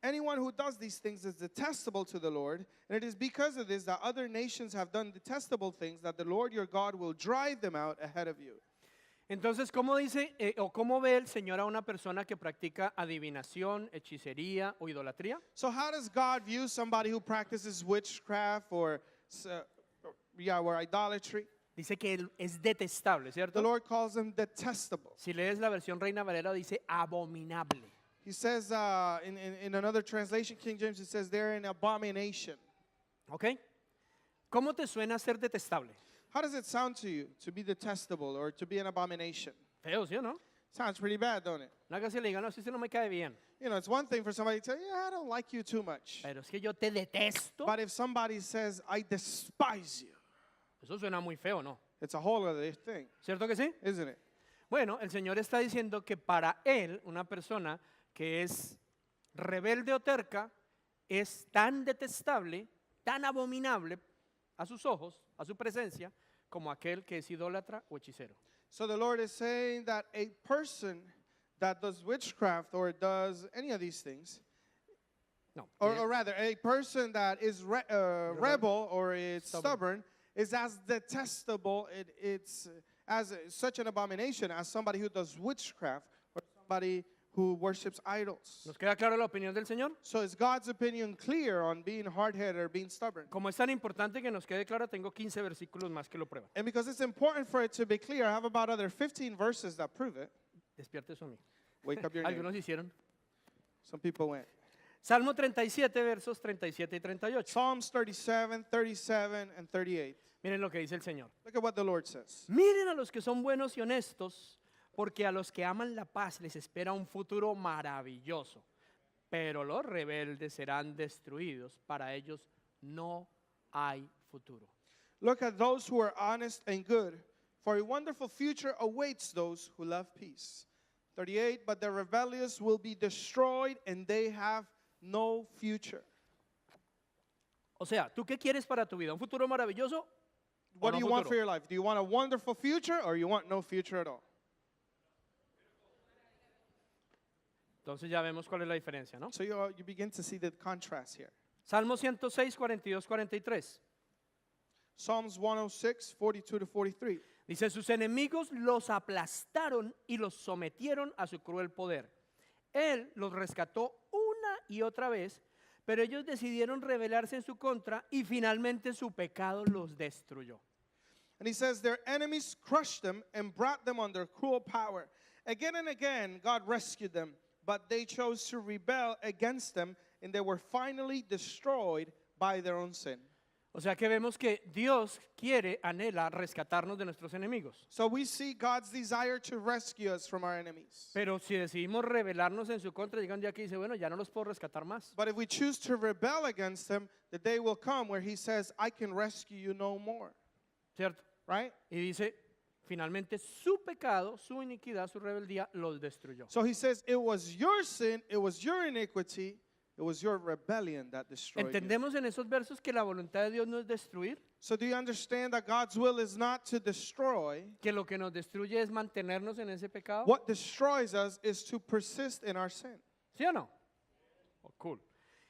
Anyone who does these things is detestable to the Lord, and it is because of this that other nations have done detestable things that the Lord your God will drive them out ahead of you. Entonces, ¿cómo dice o cómo ve el Señor a una persona que practica adivinación, hechicería o idolatría? So how does God view somebody who practices witchcraft or idolatry? Dice que él es detestable, The ¿cierto? Lord calls them detestable. Si lees la versión Reina Valera dice abominable. He says in another translation, King James, it says they're an abomination. ¿Ok? ¿Cómo te suena ser detestable? How does it sound to you to be detestable or to be an abomination? Feo, ¿sí o no? Sounds pretty bad, don't it? No haga que le diga, no, si usted no me cae bien. You know, it's one thing for somebody to tell you, yeah, I don't like you too much. Pero es que yo te detesto. But if somebody says, I despise you, Eso suena muy feo, ¿no? it's a whole other thing, ¿Cierto que sí? isn't it? Bueno, el Señor está diciendo que para Él, una persona que es rebelde o terca, es tan detestable, tan abominable a sus ojos, a su presencia, como aquel que es idólatra o hechicero. So the Lord is saying that a person that does witchcraft or does any of these things, No, or rather, a person that is rebel or is stubborn is as detestable, it's as such an abomination as somebody who does witchcraft or somebody who worships idols. ¿nos queda clara la opinión del Señor? So is God's opinion clear on being hard-headed or being stubborn? Como es tan importante que nos quede clara, tengo 15 versículos más que lo prueban. And because it's important for it to be clear, I have about other 15 verses that prove it. Despierte su amigo. Wake up your name. Algunos hicieron. Some people went. Salmo 37, versos 37 y 38. Psalms 37, 37, and 38. Miren lo que dice el Señor. Look at what the Lord says. Miren a los que son buenos y honestos, porque a los que aman la paz les espera un futuro maravilloso. Pero los rebeldes serán destruidos. Para ellos no hay futuro. Look at those who are honest and good, for a wonderful future awaits those who love peace. 38, but the rebellious will be destroyed and they have no future. O sea, ¿tú qué quieres para tu vida? ¿Un futuro maravilloso? What no do you want futuro? for your life? Do you want a wonderful future or you want no future at all? Entonces ya vemos cuál es la diferencia, ¿no? So you begin to see the contrast here. Salmo 106, 42, 43. Psalms 106, 42 to 43. Dice, sus enemigos los aplastaron y los sometieron a su cruel poder. Él los rescató una y otra vez, pero ellos decidieron rebelarse en su contra y finalmente su pecado los destruyó. And he says, their enemies crushed them and brought them under cruel power. Again and again, God rescued them, but they chose to rebel against them, and they were finally destroyed by their own sin. O sea que vemos que Dios quiere, anhela rescatarnos de nuestros enemigos. So we see God's desire to rescue us from our enemies. Pero si decidimos rebelarnos en su contra, llega un día que dice, bueno, ya no los puedo rescatar más. But if we choose to rebel against them, the day will come where he says, I can rescue you no more. ¿Cierto? Right? Y dice, finalmente su pecado, su iniquidad, su rebeldía los destruyó. So he says, it was your sin, it was your iniquity, it was your rebellion that destroyed you. ¿Entendemos en esos versos que la voluntad de Dios no es destruir? So do you understand that God's will is not to destroy? Que lo que nos destruye es mantenernos en ese pecado. What destroys us is to persist in our sin. ¿Sí o no? Oh, cool.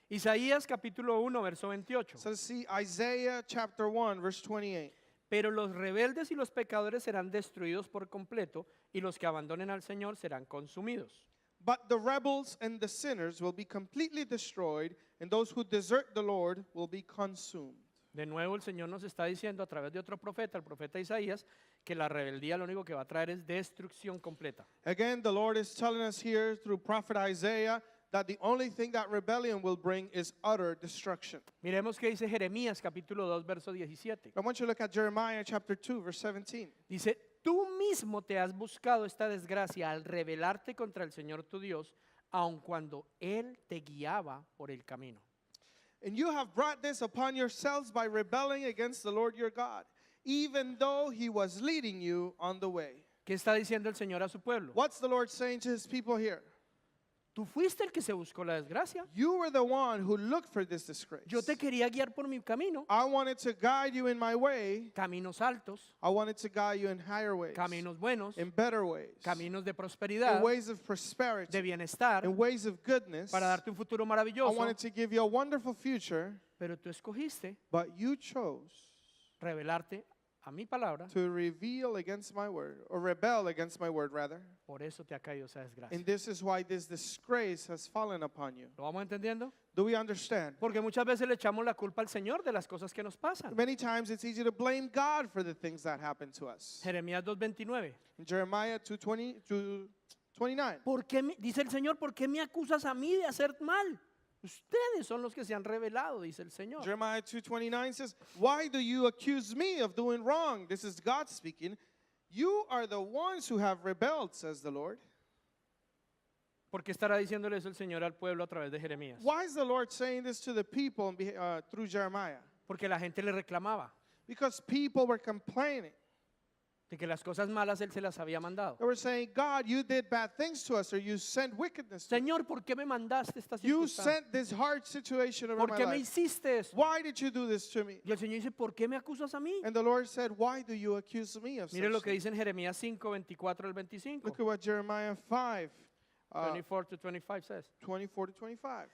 Isaías capítulo 1, verso 28. So see Isaiah chapter 1, verse 28. Pero los rebeldes y los pecadores serán destruidos por completo y los que abandonen al Señor serán consumidos. But the rebels and the sinners will be completely destroyed, and those who desert the Lord will be consumed. De nuevo el Señor nos está diciendo a través de otro profeta, el profeta Isaías, que la rebeldía lo único que va a traer es destrucción completa. Again, the Lord is telling us here through prophet Isaiah that the only thing that rebellion will bring is utter destruction. Miremos qué dice Jeremías capítulo 2, verso 17. I want you to look at Jeremiah chapter 2, verse 17. Dice, tú mismo te has buscado esta desgracia al rebelarte contra el Señor tu Dios, aun cuando Él te guiaba por el camino. And you have brought this upon yourselves by rebelling against the Lord your God, even though he was leading you on the way. ¿Qué está diciendo el Señor a su pueblo? What's the Lord saying to his people here? Tú fuiste el que se buscó la desgracia. You were the one who looked for this disgrace. Yo te quería guiar por mi camino. I wanted to guide you in my way. Caminos altos, I wanted to guide you in higher ways, caminos buenos, in better ways, caminos de in prosperidad, ways of prosperity, de bienestar, in ways of goodness. para darte un futuro I maravilloso. wanted to give you a wonderful future, Pero tú escogiste but you chose rebelarte a mi palabra. to reveal against my word, or rebel against my word, rather. Por eso te ha caído esa desgracia. And this is why this disgrace has fallen upon you. ¿Lo vamos entendiendo? Do we understand? Porque muchas veces le echamos la culpa al Señor de las cosas que nos pasan. Many times it's easy to blame God for the things that happen to us. Jeremías 2:29. In Jeremiah 2:29. Dice el Señor, ¿por qué me acusas a mí de hacer mal? Ustedes son los que se han rebelado, dice el Señor. Jeremiah 2:29 says, "Why do you accuse me of doing wrong?" This is God speaking. "You are the ones who have rebelled," says the Lord. ¿Por qué estará diciéndole eso el Señor al pueblo a través de Jeremías? Why is the Lord saying this to the people through Jeremiah? Porque la gente le reclamaba Because people were complaining. de que las cosas malas Él se las había mandado. They were saying, God, you did bad things to us, or you sent wickedness to us. Señor, ¿por qué me mandaste esta You circunstancia? sent this hard situation over ¿Por my qué me life. hiciste eso? Why did you do this to me? Y el Señor dice, ¿por qué me acusas a mí? And the Lord said, why do you accuse me of Mire lo such que things? dice en Jeremías 5, 24 al 25. Look at what Jeremiah 5, 24 to 25 says. 24 to 25.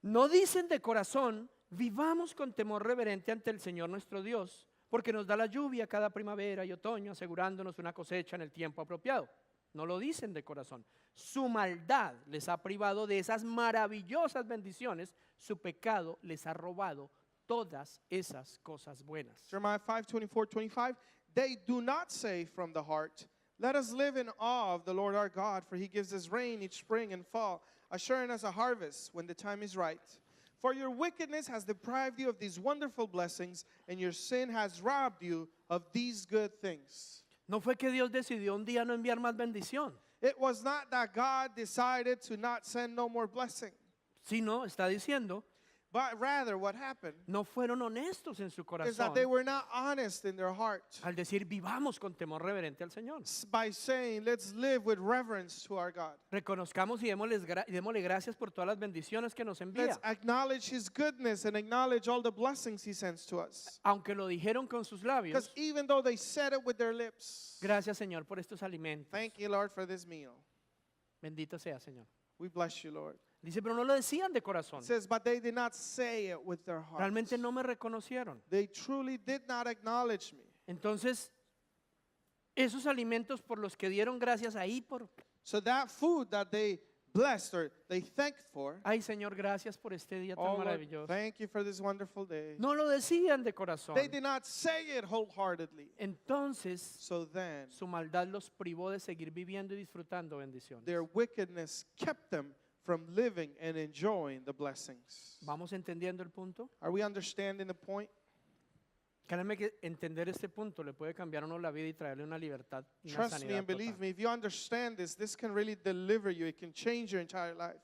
No dicen de corazón, vivamos con temor reverente ante el Señor nuestro Dios, porque nos da la lluvia cada primavera y otoño, asegurándonos una cosecha en el tiempo apropiado. No lo dicen de corazón. Su maldad les ha privado de esas maravillosas bendiciones, su pecado les ha robado todas esas cosas buenas. Jeremiah 5, 24, 25. They do not say from the heart, let us live in awe of the Lord our God, for he gives us rain each spring and fall, assuring us a harvest when the time is right. For your wickedness has deprived you of these wonderful blessings, and your sin has robbed you of these good things. No fue que Dios decidió un día no enviar más bendición, It was not that God decided to not send no more blessing, sino está diciendo, but rather what happened no fueron honestos en su is corazón that they were not honest in their heart al decir vivamos con temor reverente al Señor. by saying, let's live with reverence to our God. Reconozcamos y démosle gracias por todas las bendiciones que nos envía. Let's acknowledge his goodness and acknowledge all the blessings he sends to us. Aunque lo dijeron con sus labios, Because even though they said it with their lips, gracias Señor por estos alimentos. thank you, Lord, for this meal. Bendito sea Señor. We bless you, Lord. Dice, pero no lo decían de corazón. It says, but they did not say it with their hearts. Realmente no me reconocieron. They truly did not acknowledge me. Entonces, esos alimentos por los que dieron gracias ahí por, So that food that they blessed or they thanked for, ay Señor, gracias por este día tan oh Lord, maravilloso. thank you for this wonderful day. No lo decían de corazón. They did not say it wholeheartedly. Entonces, So then, su maldad los privó de seguir viviendo y disfrutando bendiciones. their wickedness kept them from living and enjoying the blessings. ¿Vamos entendiendo el punto? Are we understanding the point? Créanme que entender este punto le puede cambiar a uno la vida y traerle una libertad y una Trust me sanidad and believe total. me, if you understand this can really deliver you. It can change your entire life.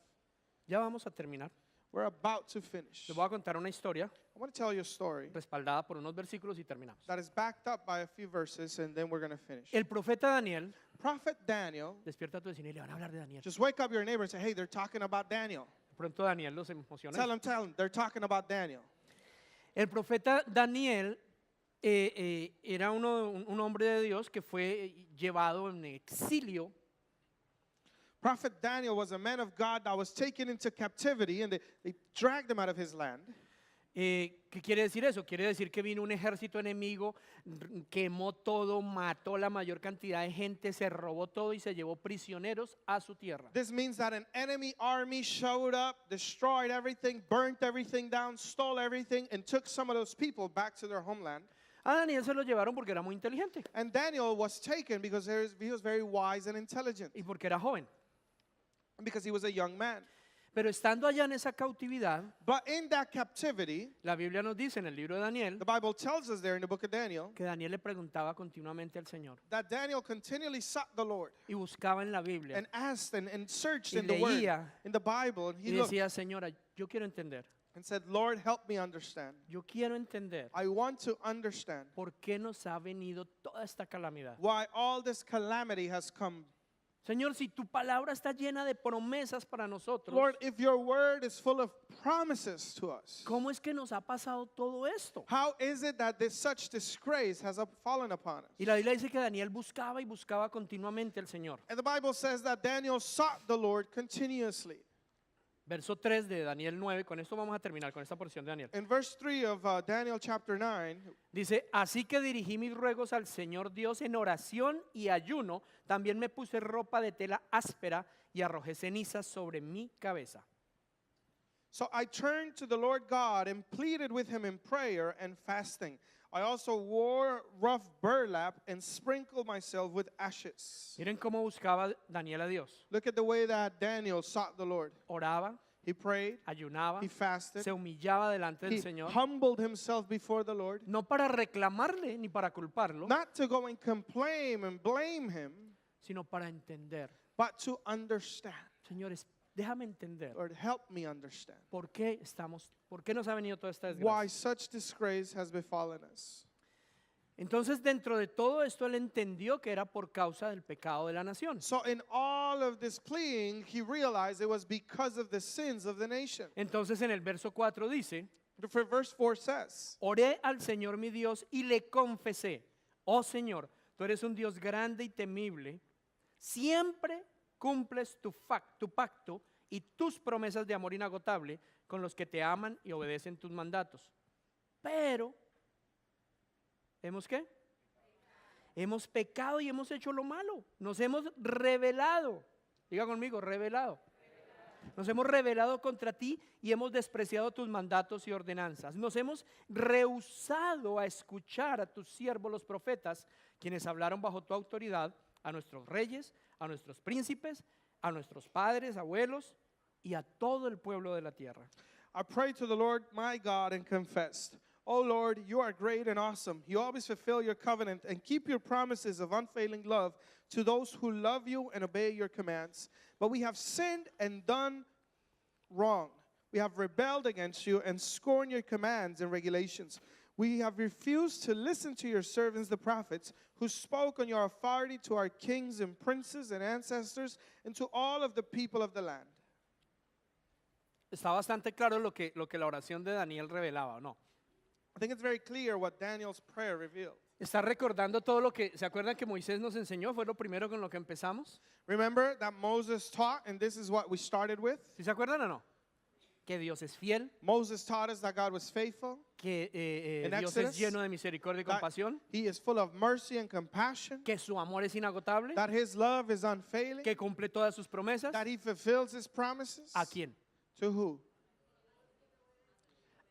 Ya vamos a terminar. We're about to finish. Les voy a contar una historia I want to tell you a story respaldada por unos versículos y terminamos. that is backed up by a few verses, and then we're going to finish. El profeta Daniel, Prophet Daniel, despierta a tu vecino y le van a hablar de Daniel. just wake up your neighbor and say, hey, they're talking about Daniel. De pronto Daniel los emociona. Tell them, they're talking about Daniel. El profeta Daniel era un hombre de Dios que fue llevado en exilio Prophet Daniel was a man of God that was taken into captivity, and they dragged him out of his land. ¿Qué quiere decir eso? Quiere decir que vino un ejército enemigo, quemó todo, mató la mayor cantidad de gente, se robó todo y se llevó prisioneros a su tierra. This means that an enemy army showed up, destroyed everything, burnt everything down, stole everything, and took some of those people back to their homeland. A Daniel se lo llevaron porque era muy inteligente And Daniel was taken because he was very wise and intelligent, y porque era joven. and because he was a young man. Pero estando allá en esa cautividad, But in that captivity, la Biblia nos dice en el libro de Daniel the Bible tells us there in the book of Daniel que Daniel le preguntaba continuamente al Señor that Daniel continually sought the Lord y buscaba en la Biblia and asked and searched y in the Word, leía in the Bible, and y he looked decía, Señora, yo quiero entender, and said, Lord, help me understand. yo quiero entender I want to understand por qué nos ha venido toda esta calamidad. why all this calamity has come. Señor, si tu palabra está llena de promesas para nosotros, Lord, if your word is full of promises to us, ¿cómo es que nos ha pasado todo esto? how is it that such disgrace has fallen upon us? Y la Biblia dice que Daniel buscaba y buscaba continuamente al Señor. And the Bible says that Daniel sought the Lord continuously. Verso 3 de Daniel 9, con esto vamos a terminar con esta porción de Daniel. In verse 3 of Daniel chapter 9, Dice, así que dirigí mis ruegos al Señor Dios en oración y ayuno, también me puse ropa de tela áspera y arrojé cenizas sobre mi cabeza. so I turned to the Lord God and pleaded with him in prayer and fasting. I also wore rough burlap and sprinkled myself with ashes. Miren cómo buscaba Daniel a Dios. Look at the way that Daniel sought the Lord. Oraba, He prayed, ayunaba, he fasted, se humillaba delante del he Señor, humbled himself before the Lord, no para reclamarle ni para culparlo, not to go and complain and blame him, sino para entender but to understand Señores, déjame entender Lord, help me understand por qué nos ha venido toda esta why desgracia. such disgrace has befallen us. Entonces, dentro de todo esto, él entendió que era por causa del pecado de la nación. So in all of this pleading, he realized it was because of the sins of the nation. Entonces, en el verso 4 dice, For verse 4 says, oré al Señor mi Dios y le confesé, oh Señor, tú eres un Dios grande y temible, siempre cumples tu pacto y tus promesas de amor inagotable con los que te aman y obedecen tus mandatos. Pero, ¿hemos qué? Hemos pecado y hemos hecho lo malo. Nos hemos rebelado. Diga conmigo, rebelado. Nos hemos rebelado contra ti y hemos despreciado tus mandatos y ordenanzas. Nos hemos rehusado a escuchar a tus siervos los profetas, quienes hablaron bajo tu autoridad, a nuestros reyes, a nuestros príncipes, a nuestros padres, abuelos y a todo el pueblo de la tierra. I prayed to the Lord my God and confessed, O Lord, you are great and awesome. You always fulfill your covenant and keep your promises of unfailing love to those who love you and obey your commands. But we have sinned and done wrong. We have rebelled against you and scorned your commands and regulations. We have refused to listen to your servants, the prophets, who spoke on your authority to our kings and princes and ancestors and to all of the people of the land. Está bastante claro lo que la oración de Daniel revelaba, ¿o no? I think it's very clear what Daniel's prayer revealed. Está recordando todo lo que, ¿se acuerdan que Moisés nos enseñó? Fue lo primero con lo que empezamos. Remember that Moses taught, and this is what we started with. ¿Sí se acuerdan o no? Que Dios es fiel, Moses taught us that God was faithful, que In Dios Exodus, es lleno de misericordia y that compasión, He is full of mercy and compassion, que su amor es inagotable, that His love is unfailing, que cumple todas sus promesas. that He fulfills His promises. ¿A quién? To who?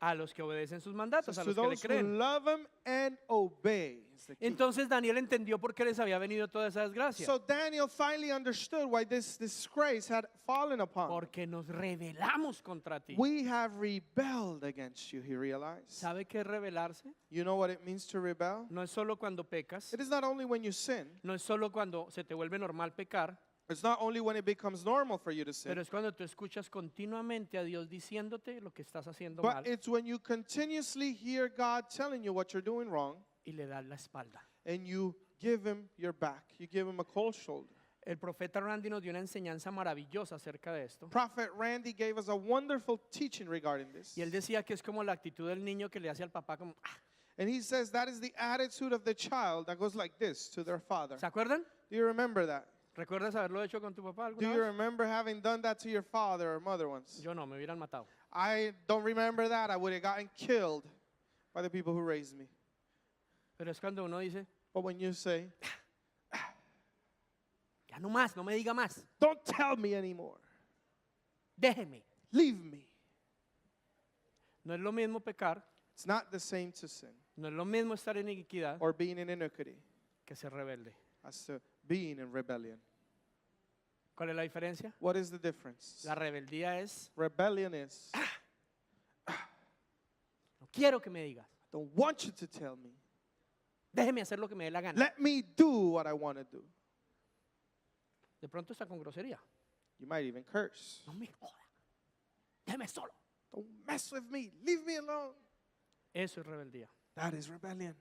A los que obedecen sus mandatos, a To los que le those who creen. love Him and obey. is the key. Entonces Daniel entendió por qué les había venido toda esa desgracia. So Daniel finally understood why this disgrace had fallen upon them. Porque nos rebelamos contra ti. We have rebelled against you, he realized. ¿Sabe qué es rebelarse? You know what it means to rebel? No es solo cuando pecas, It is not only when you sin, no es solo cuando se te vuelve normal pecar, it's not only when it becomes normal for you to sin, pero es cuando tú escuchas continuamente a Dios diciéndote lo que estás haciendo mal but it's when you continuously hear God telling you what you're doing wrong y le das la espalda. and you give Him your back. You give Him a cold shoulder. El profeta Randy nos dio una enseñanza maravillosa acerca de esto. Prophet Randy gave us a wonderful teaching regarding this. Y él decía que es como la actitud del niño que le hace al papá como, "Ah". And he says that is the attitude of the child that goes like this to their father. ¿Se acuerdan? Do you remember that? ¿Recuerdas haberlo hecho con tu papá Do alguna you vez? remember having done that to your father or mother once? Yo no, me hubieran matado. I don't remember that. I would have gotten killed by the people who raised me. Pero es cuando uno dice, But when you say, ya no más, no me diga más, don't tell me anymore, déjeme. leave me. No es lo mismo pecar, It's not the same to sin no es lo mismo estar en iniquidad or being in iniquity que ser rebelde. as to being in rebellion. ¿Cuál es la diferencia? What is the difference? La rebeldía es, Rebellion is, no quiero que me digas, I don't want you to tell me. déjeme hacer lo que me dé la gana. Let me do what I want to do. De pronto está con grosería. You might even curse. No me joda, déjeme solo. Don't mess with me. Leave me alone. Eso es rebeldía. That is rebellion.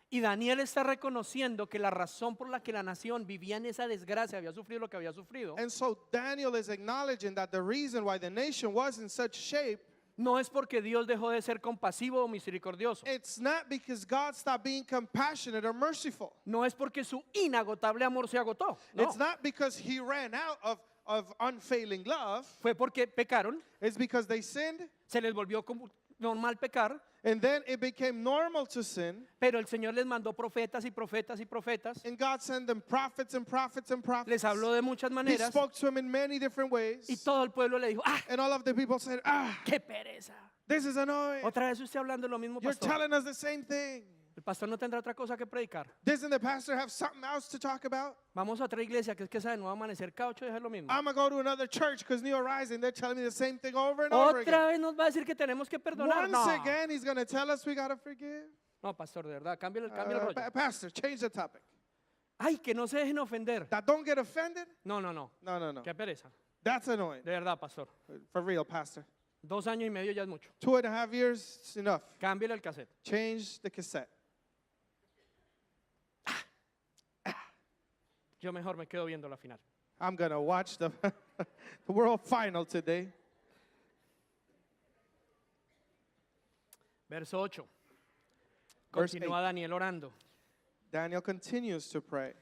Y Daniel está reconociendo que la razón por la que la nación vivía en esa desgracia, había sufrido lo que había sufrido, And so Daniel is acknowledging that the reason why the nation was in such shape, no es porque Dios dejó de ser compasivo o misericordioso. it's not because God stopped being compassionate or merciful. No es porque su inagotable amor se agotó. No. It's not because he ran out of unfailing love. Fue porque pecaron, It's because they sinned, se les volvió como normal pecar, and then it became normal to sin, pero el Señor les mandó profetas y profetas y profetas. and God sent them prophets and prophets and prophets. Les habló de muchas He maneras spoke to them in many different ways, y todo el pueblo le dijo, ¡ah, and all of the people said, qué pereza! this is annoying. Otra vez usted hablando lo mismo, You're pastor. telling us the same thing. El pastor no tendrá otra cosa que predicar. Doesn't the pastor have something else to talk about? Vamos a otra iglesia que es que esa de Nuevo Amanecer cada 8 días es lo mismo. I'm going to go to another church because New Horizon, they're telling me the same thing over and over Otra again. vez nos va a decir que tenemos que perdonar. Once No, again, he's going to tell us we got to forgive. no, pastor, de verdad, cambia el rollo. Pastor, change the topic. Ay, que no se dejen ofender. That don't get offended? No, no, no. No, no, no. Qué pereza. That's annoying. De verdad, pastor. For real, Pastor. 2 años y medio ya es mucho. 2.5 years is enough. Cámbiale el cassette. Change the cassette. Yo mejor me quedo viendo la final. I'm going to watch the, the World Final today. Verso 8. Verse Continúa Daniel orando. Daniel continues to pray.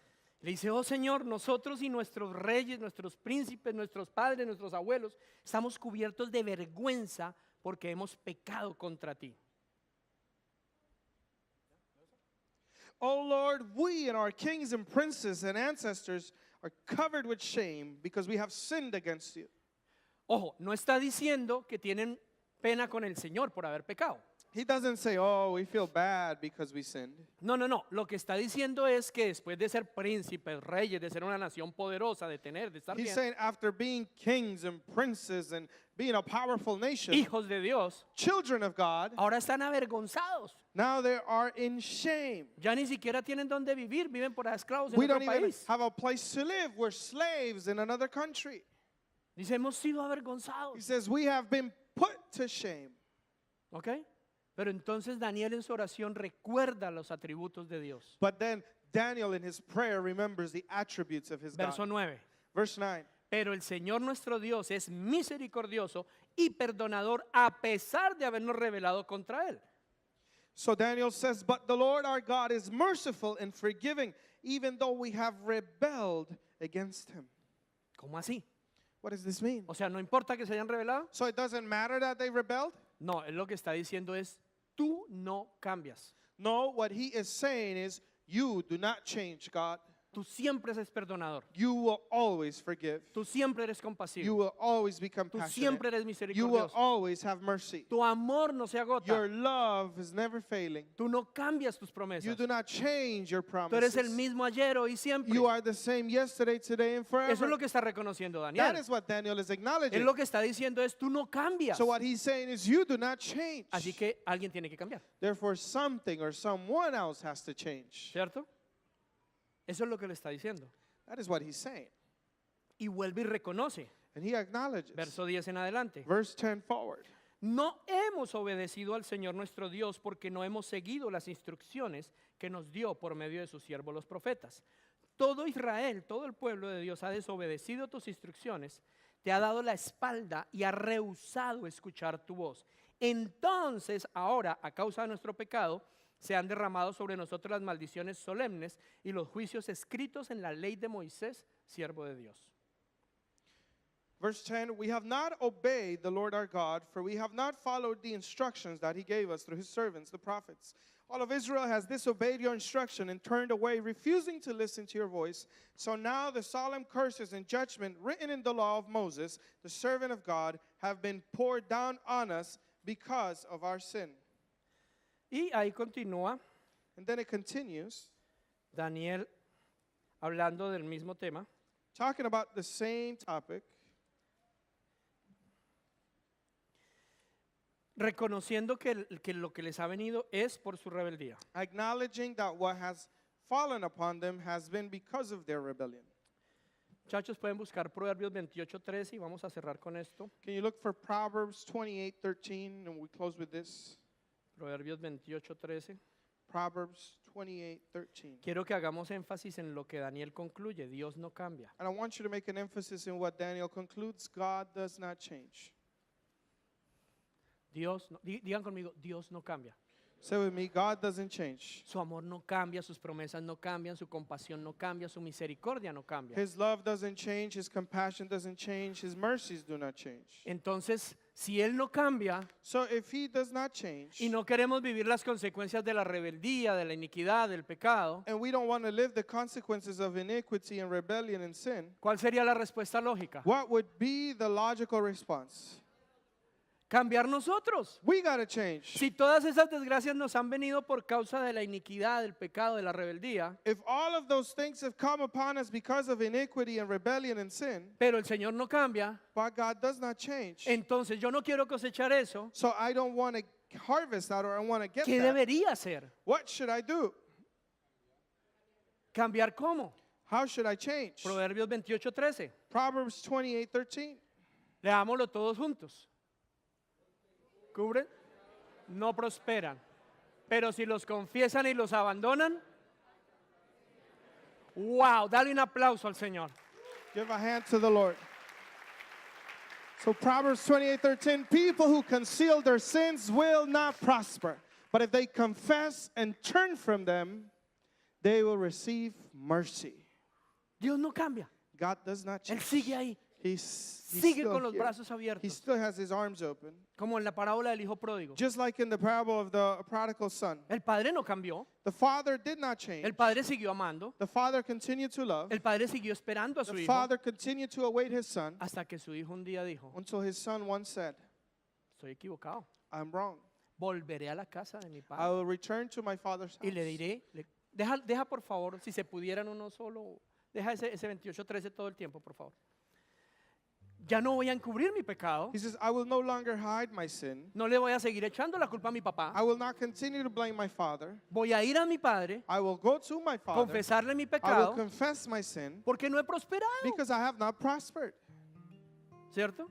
Le dice, oh Señor, nosotros y nuestros reyes, nuestros príncipes, nuestros padres, nuestros abuelos, estamos cubiertos de vergüenza porque hemos pecado contra ti. O Lord, we and our kings and princes and ancestors are covered with shame because we have sinned against you. Ojo, no está diciendo que tienen pena con el Señor por haber pecado. He doesn't say, oh, we feel bad because we sinned. No, no, no. Lo que está diciendo es que después de ser príncipes, reyes, de ser una nación poderosa, de tener, de estar He's bien, saying after being kings and princes and being a powerful nation, hijos de Dios, children of God, ahora están avergonzados. now they are in shame. Ya ni siquiera tienen dónde vivir, viven por esclavos en We otro don't even país. have a place to live. We're slaves in another country. Dice, hemos sido avergonzados. He says, we have been put to shame. ¿Ok? Pero entonces Daniel en su oración recuerda los atributos de Dios. But then Daniel in his prayer remembers the attributes of his Verso God. 9. Verse 9. Pero el Señor nuestro Dios es misericordioso y perdonador a pesar de habernos rebelado contra Él. So Daniel says, but the Lord our God is merciful and forgiving, even though we have rebelled against him. ¿Cómo así? What does this mean? O sea, ¿no importa que se hayan rebelado? So it doesn't matter that they rebelled? No, él lo que está diciendo es, tú no cambias. No, what he is saying is, you do not change, God. Tú siempre eres perdonador. You will always forgive. Tú siempre eres You compasivo. will always be Tú compassionate. siempre eres You will misericordioso. always have mercy. Tu amor no se agota. Your love is never failing. Tú no cambias tus You promesas. do not change your Tú eres el promises. mismo ayer, hoy y siempre. You are the same yesterday, today, and Eso es forever. lo que está reconociendo That Daniel. is what Daniel is Él acknowledging. lo que está diciendo es, tú no cambias. So what he's saying is, you do not change. Así que alguien tiene que cambiar, Therefore, something or someone else has to change. ¿cierto? Eso es lo que le está diciendo. That is what he's saying. Y vuelve y reconoce. And he acknowledges. Verso 10 en adelante. Verse 10 forward. No hemos obedecido al Señor nuestro Dios porque no hemos seguido las instrucciones que nos dio por medio de sus siervos los profetas. Todo Israel, todo el pueblo de Dios ha desobedecido tus instrucciones, te ha dado la espalda y ha rehusado escuchar tu voz. Entonces, ahora, a causa de nuestro pecado, se han derramado sobre nosotros las maldiciones solemnes y los juicios escritos en la ley de Moisés, siervo de Dios. Verse 10, we have not obeyed the Lord our God, for we have not followed the instructions that he gave us through his servants, the prophets. All of Israel has disobeyed your instruction and turned away, refusing to listen to your voice. So now the solemn curses and judgment written in the law of Moses, the servant of God, have been poured down on us because of our sin. Y ahí continúa And then it continues, Daniel hablando del mismo tema. talking about the same topic, Reconociendo que lo que les ha venido es por su rebeldía. acknowledging that what has fallen upon them has been because of their rebellion. Muchachos, pueden buscar Proverbios 28:13 y vamos a cerrar con esto. Can you look for Proverbs 28:13, and we close with this? Proverbios 28:13. Proverbs 28:13. Quiero que hagamos énfasis en lo que Daniel concluye. Dios no cambia. And I want you to make an emphasis in what Daniel concludes. God does not change. Dios, digan conmigo, Dios no cambia. Say with me, God doesn't change. Su amor no cambia, sus promesas no cambian, su compasión no cambia, su misericordia no cambia. His love doesn't change. His compassion doesn't change. His mercies do not change. Entonces, si Él no cambia So if he does not change, y no queremos vivir las consecuencias de la rebeldía, de la iniquidad, del pecado, and we don't want to live the consequences of iniquity and rebellion and sin, ¿cuál sería la respuesta lógica? what would be the logical response? Cambiar nosotros. We got to change. Si todas esas desgracias nos han venido por causa de la iniquidad, del pecado, de la rebeldía, If all of those things have come upon us because of iniquity and rebellion and sin, pero el Señor no cambia, but God does not change. entonces yo no quiero cosechar eso. So I don't want to harvest that, or I want to get ¿Qué that. debería hacer? What should I do? ¿Cambiar cómo? How should I change? Proverbios 28:13. Proverbs 28:13. Leámoslo todos juntos. ¿Cubren? No prosperan. Pero si los confiesan y los abandonan, wow, dale un aplauso al Señor. Give a hand to the Lord. So Proverbs 28:13, people who conceal their sins will not prosper. But if they confess and turn from them, they will receive mercy. Dios no cambia. God does not Él change. sigue ahí. He's Sigue still con los here. brazos He abiertos. still has his arms open. Como en la parábola del hijo pródigo. Just like in the parable of the prodigal son. El padre no cambió. The father did not change. El padre siguió amando. The father continued to love. El padre siguió esperando a su The hijo. father continued to await his son Hasta que su hijo un día dijo, until his son once said, estoy equivocado. I'm wrong. Volveré a la casa de mi I padre. will return to my father's Y le house. diré, deja por favor, si se pudieran uno solo, deja ese 28:13 todo el tiempo, por favor. Ya no voy a encubrir mi pecado. He says, I will no longer hide my sin. No le voy a seguir echando la culpa a mi papá. I will not continue to blame my father. Voy a ir a mi padre, I will go to my father. confesarle mi I will pecado, confess my sin porque no he prosperado. because I have not prospered. ¿Cierto?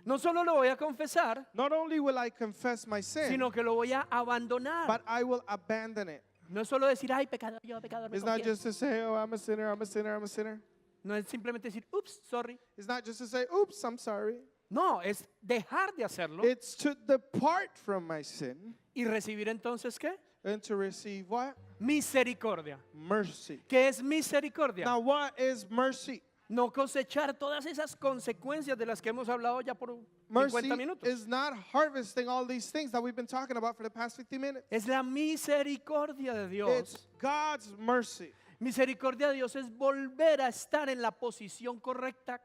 No solo lo voy a confesar, Not only will I confess my sin, sino que lo voy a abandonar. but I will abandon it. No es solo decir, ay, pecador, yo pecador, me It's not confieso. just to say, oh, I'm a sinner, I'm a sinner, I'm a sinner. No es simplemente decir, ups, sorry. It's not just to say, oops, I'm sorry. No, es dejar de hacerlo It's to depart from my sin y recibir entonces, ¿qué? and to receive what? Misericordia. Mercy. ¿Qué es misericordia? Now, what is mercy? No cosechar todas esas consecuencias de las que hemos hablado ya por Mercy 50 minutos. is not harvesting all these things that we've been talking about for the past 50 minutes. Es la misericordia de Dios. It's God's mercy. Misericordia de Dios es volver a estar en la posición correcta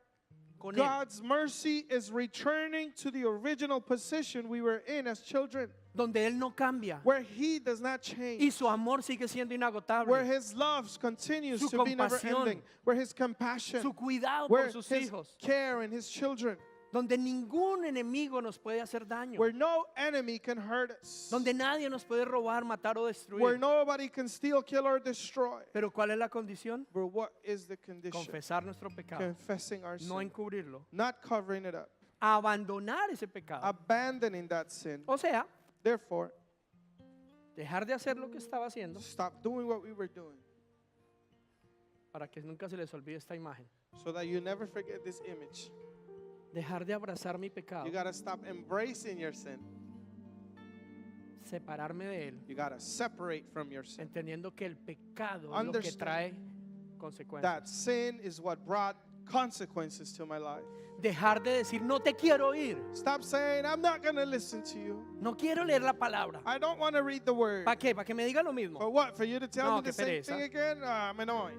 con Él. God's mercy is returning to the original position we were in as children, Donde Él no cambia. where He does not Y change, su amor sigue siendo where inagotable. His love continues Su to be never compasión, ending, where His compassion, Su cuidado where por sus His hijos. care and His children, Donde ningún enemigo nos puede hacer daño. where no enemy can hurt us, Donde nadie nos puede robar, matar o where destruir. nobody can steal, kill, or destroy. Pero ¿cuál es la condición? But what is the condition? Confesar nuestro pecado. Confessing our No sin, encubrirlo. not covering it up, Abandonar ese pecado. abandoning that sin. O sea, Therefore, dejar de hacer lo que estaba haciendo stop doing what we were doing para que nunca se les olvide esta imagen. so that you never forget this image. Dejar de abrazar mi pecado. You got to stop embracing your sin. Separarme de él. You got to separate from your sin. Entendiendo que el pecado es lo que Understand trae That consecuencias. sin is what brought consequences to my life. Dejar de decir, no te quiero oír. Stop saying, I'm not going to listen to you. No quiero leer la palabra. I don't want to read the word. ¿Para qué? ¿Para que me diga lo mismo? For what? For you to tell No, me the qué same pereza. thing again? I'm annoyed.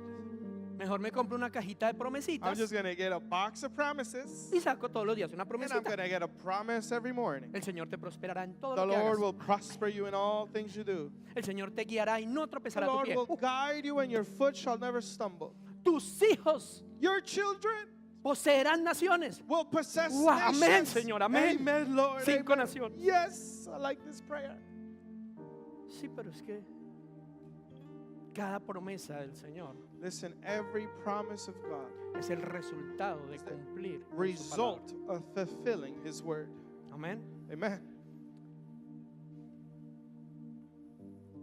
Mejor me compro una cajita de I'm promesitas just going to get a box of promises. y saco todos los días una And I'm promesita. going to get a promise every morning. El Señor te prosperará en todo The lo que Lord hagas. will prosper you in all things you do. El Señor te guiará y no The tropezará tu Lord pie. will guide you and your foot shall never stumble. Tus hijos Your children poseerán naciones. will possess Wow, amén, nations. Señor, amén. Amen, Lord. 5 Amen. naciones. Yes, I like this prayer. Sí, pero es que cada promesa del Señor Listen, every promise of God, es el resultado de cumplir con su result of fulfilling His word. palabra. Amén. Amen.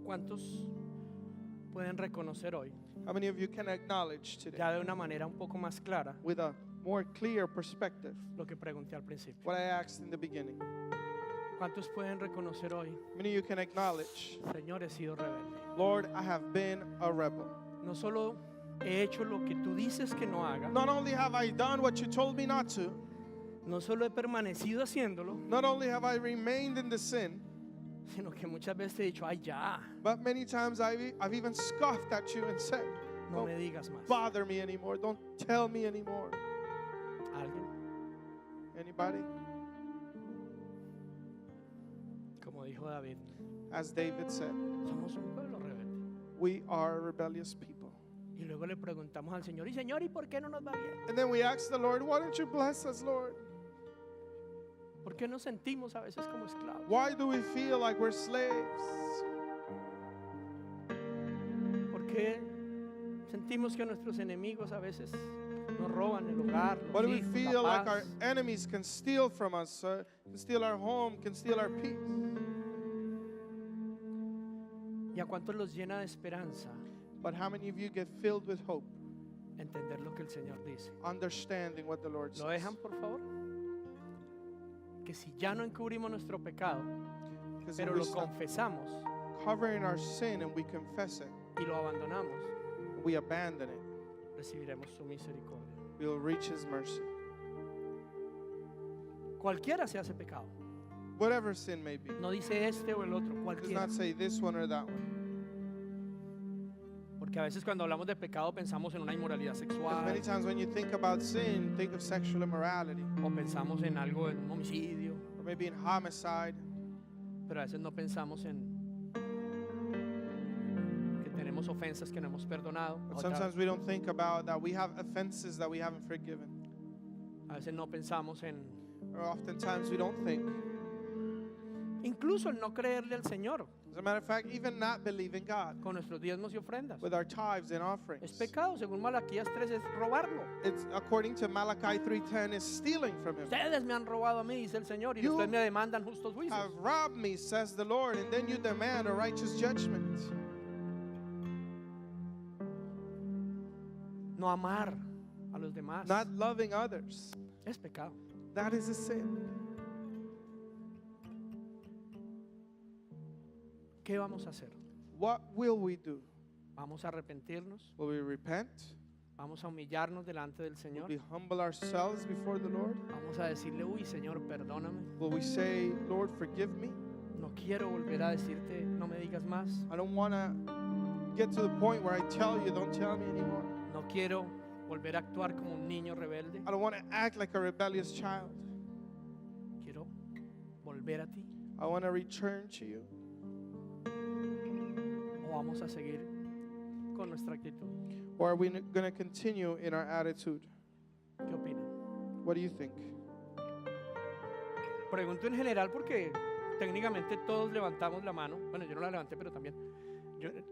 ¿Cuántos pueden reconocer hoy, How many of you can acknowledge today ya de una manera un poco más clara, with a more clear perspective lo que pregunté al principio? what I asked in the beginning? ¿Cuántos pueden reconocer hoy, How many of you can acknowledge, Señor, he sido rebelde? Lord, I have been a rebel. No solo he hecho lo que tú dices que no haga, Not only have I done what you told me not to, no solo he permanecido haciéndolo, not only have I remained in the sin, sino que muchas veces te he dicho, ay ya, but many times I've even scoffed at you and said, no me don't digas más. bother me anymore. Don't tell me anymore. ¿Alguien? Anybody? Como dijo David, As David said, somos un pueblo rebelde. we are a rebellious people. Y luego le preguntamos al Señor, y Señor, ¿y por qué no nos va bien? And then we ask the Lord, why don't you bless us, Lord? ¿Por qué nos sentimos a veces como esclavos? Why do we feel like we're slaves? ¿Por qué Sentimos que nuestros enemigos a veces nos roban el hogar, What los do we hijos, feel la like our paz. enemies can steal from us, can steal our home, can steal our peace? ¿Y a cuántos los llena de esperanza But how many of you get filled with hope, entender lo que el Señor dice? understanding what the Lord ¿Lo says? dejan, por favor? Que si ya no encubrimos nuestro pecado, Because pero when we lo stop confesamos covering our sin and we confess it, y lo abandonamos, we abandon it, recibiremos su misericordia. we will reach His mercy. Cualquiera se hace pecado. Whatever sin may be. No dice este o el otro, It does cualquiera. not say this one or that one. Porque a veces cuando hablamos de pecado pensamos en una inmoralidad Because sexual many times when you think about sin, think of sexual immorality, o pensamos en algo, en un homicidio, or maybe in homicide, pero a veces no pensamos en que tenemos ofensas que no hemos perdonado. but sometimes we don't think about that we have offenses that we haven't forgiven. A veces no pensamos en Or oftentimes we don't think. incluso el no creerle al Señor As a matter of fact, even not believing God con nuestros diezmos y ofrendas. with our tithes and offerings. Es pecado, según Malaquías 3, es robarlo. It's according to Malachi 3:10 is stealing from Him. Ustedes me han robado a mí, dice el Señor, y You ustedes me demandan justos juicios. Have robbed me, says the Lord, and then you demand a righteous judgment. No amar a los demás Not loving others. es pecado. That is a sin. ¿Qué vamos a hacer? What will we do? ¿Vamos a arrepentirnos? Will we repent? ¿Vamos a humillarnos delante del Will Señor? we humble ourselves before the Lord? ¿Vamos a decirle, uy, Señor, perdóname? Will we say, Lord, forgive me? No quiero volver a decirte, no me digas más. I don't want to get to the point where I tell you, don't tell me anymore. No quiero volver a actuar como un niño rebelde. I don't want to act like a rebellious child. Quiero volver a ti. I want to return to you. ¿O vamos a seguir con nuestra actitud? Or are we going to continue in our attitude? ¿Qué opinan? What do you think? Pregunto en general porque técnicamente todos levantamos la mano. Bueno, yo no la levanté, pero también.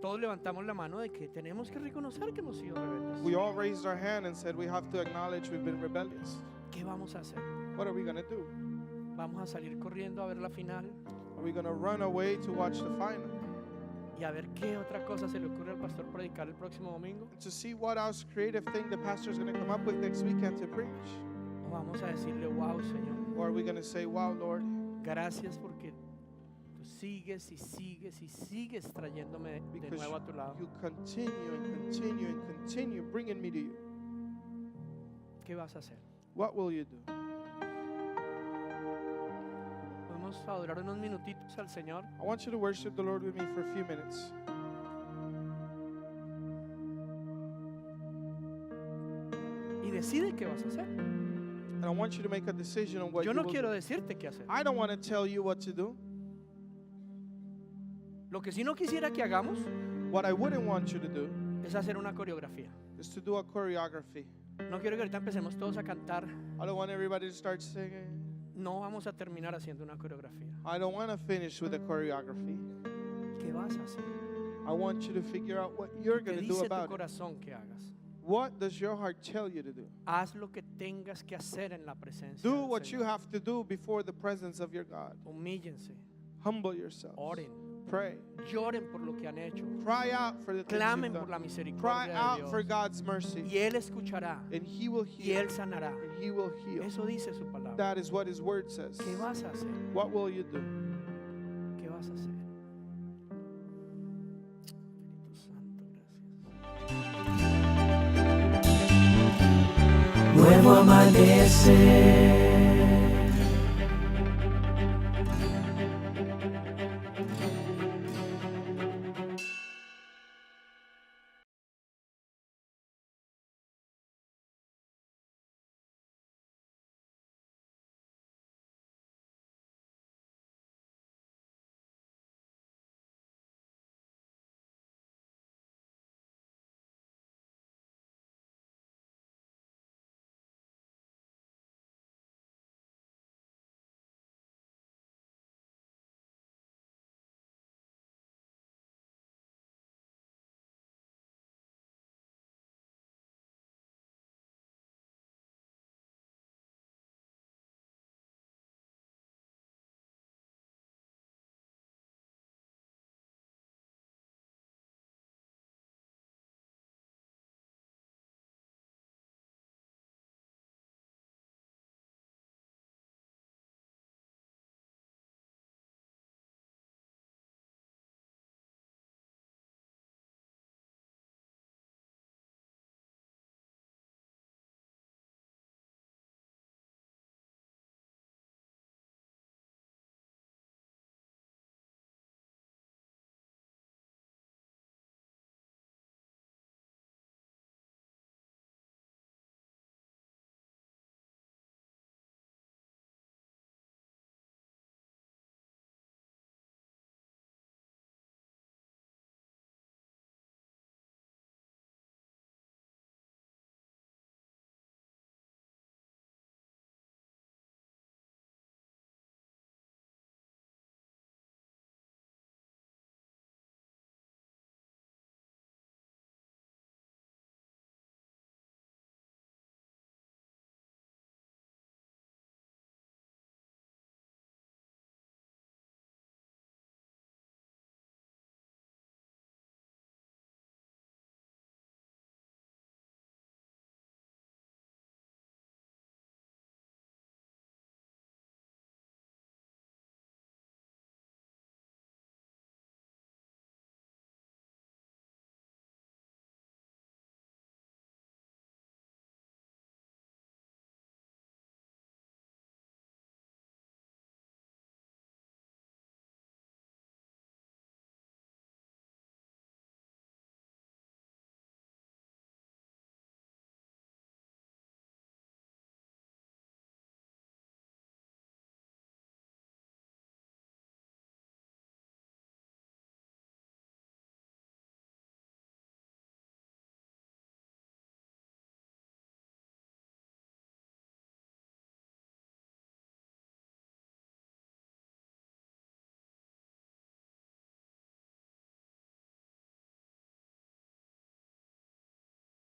Todos levantamos la mano de que tenemos que reconocer que hemos sido rebeldes. We all raised our hand and said we have to acknowledge we've been rebellious. ¿Qué vamos a hacer? What are we going to do? ¿Vamos a salir corriendo a ver la final Are we going to run away to watch the final? y a ver qué otra cosa se le ocurre al pastor predicar el próximo domingo? To see what else creative thing the pastor's going to come up with next weekend to preach? ¿O vamos a decirle, wow, Señor, Or are we going to say, wow, Lord, gracias porque tú sigues y sigues y sigues trayéndome de because nuevo a tu lado? you continue and continue and continue bringing me to you? ¿Qué vas a hacer? What will you do? Podemos adorar unos minutitos al Señor. I want you to worship the Lord with me for a few minutes. Y decide qué vas a hacer. And I want you to make a decision on what Yo you no will quiero do. decirte qué hacer. I don't want to tell you what to do. Lo que sí no quisiera que hagamos What I wouldn't want you to do es hacer una coreografía. is to do a choreography. No quiero que ahorita empecemos todos a cantar. I don't want everybody to start singing. No vamos a terminar haciendo una coreografía. I don't want to finish with a choreography. ¿Qué vas a hacer? I want you to figure out what you're ¿Qué going to do dice tu about it. corazón que hagas? What does your heart tell you to do? Haz lo que tengas que hacer en la presencia Do del what you Señor. have to do before the presence of your God. Humíllense, Humble yourself. oren, Pray. lloren por lo que han hecho, Cry out for the things clamen you've por la done. Cry misericordia de out for Dios. God's mercy. Y Él escuchará And He will y heal. Él sanará. And He will heal. Eso dice su palabra. That is what His word says. ¿Qué vas a hacer? What will you do? ¿Qué vas a hacer? Espíritu Santo, gracias. Nuevo amanecer.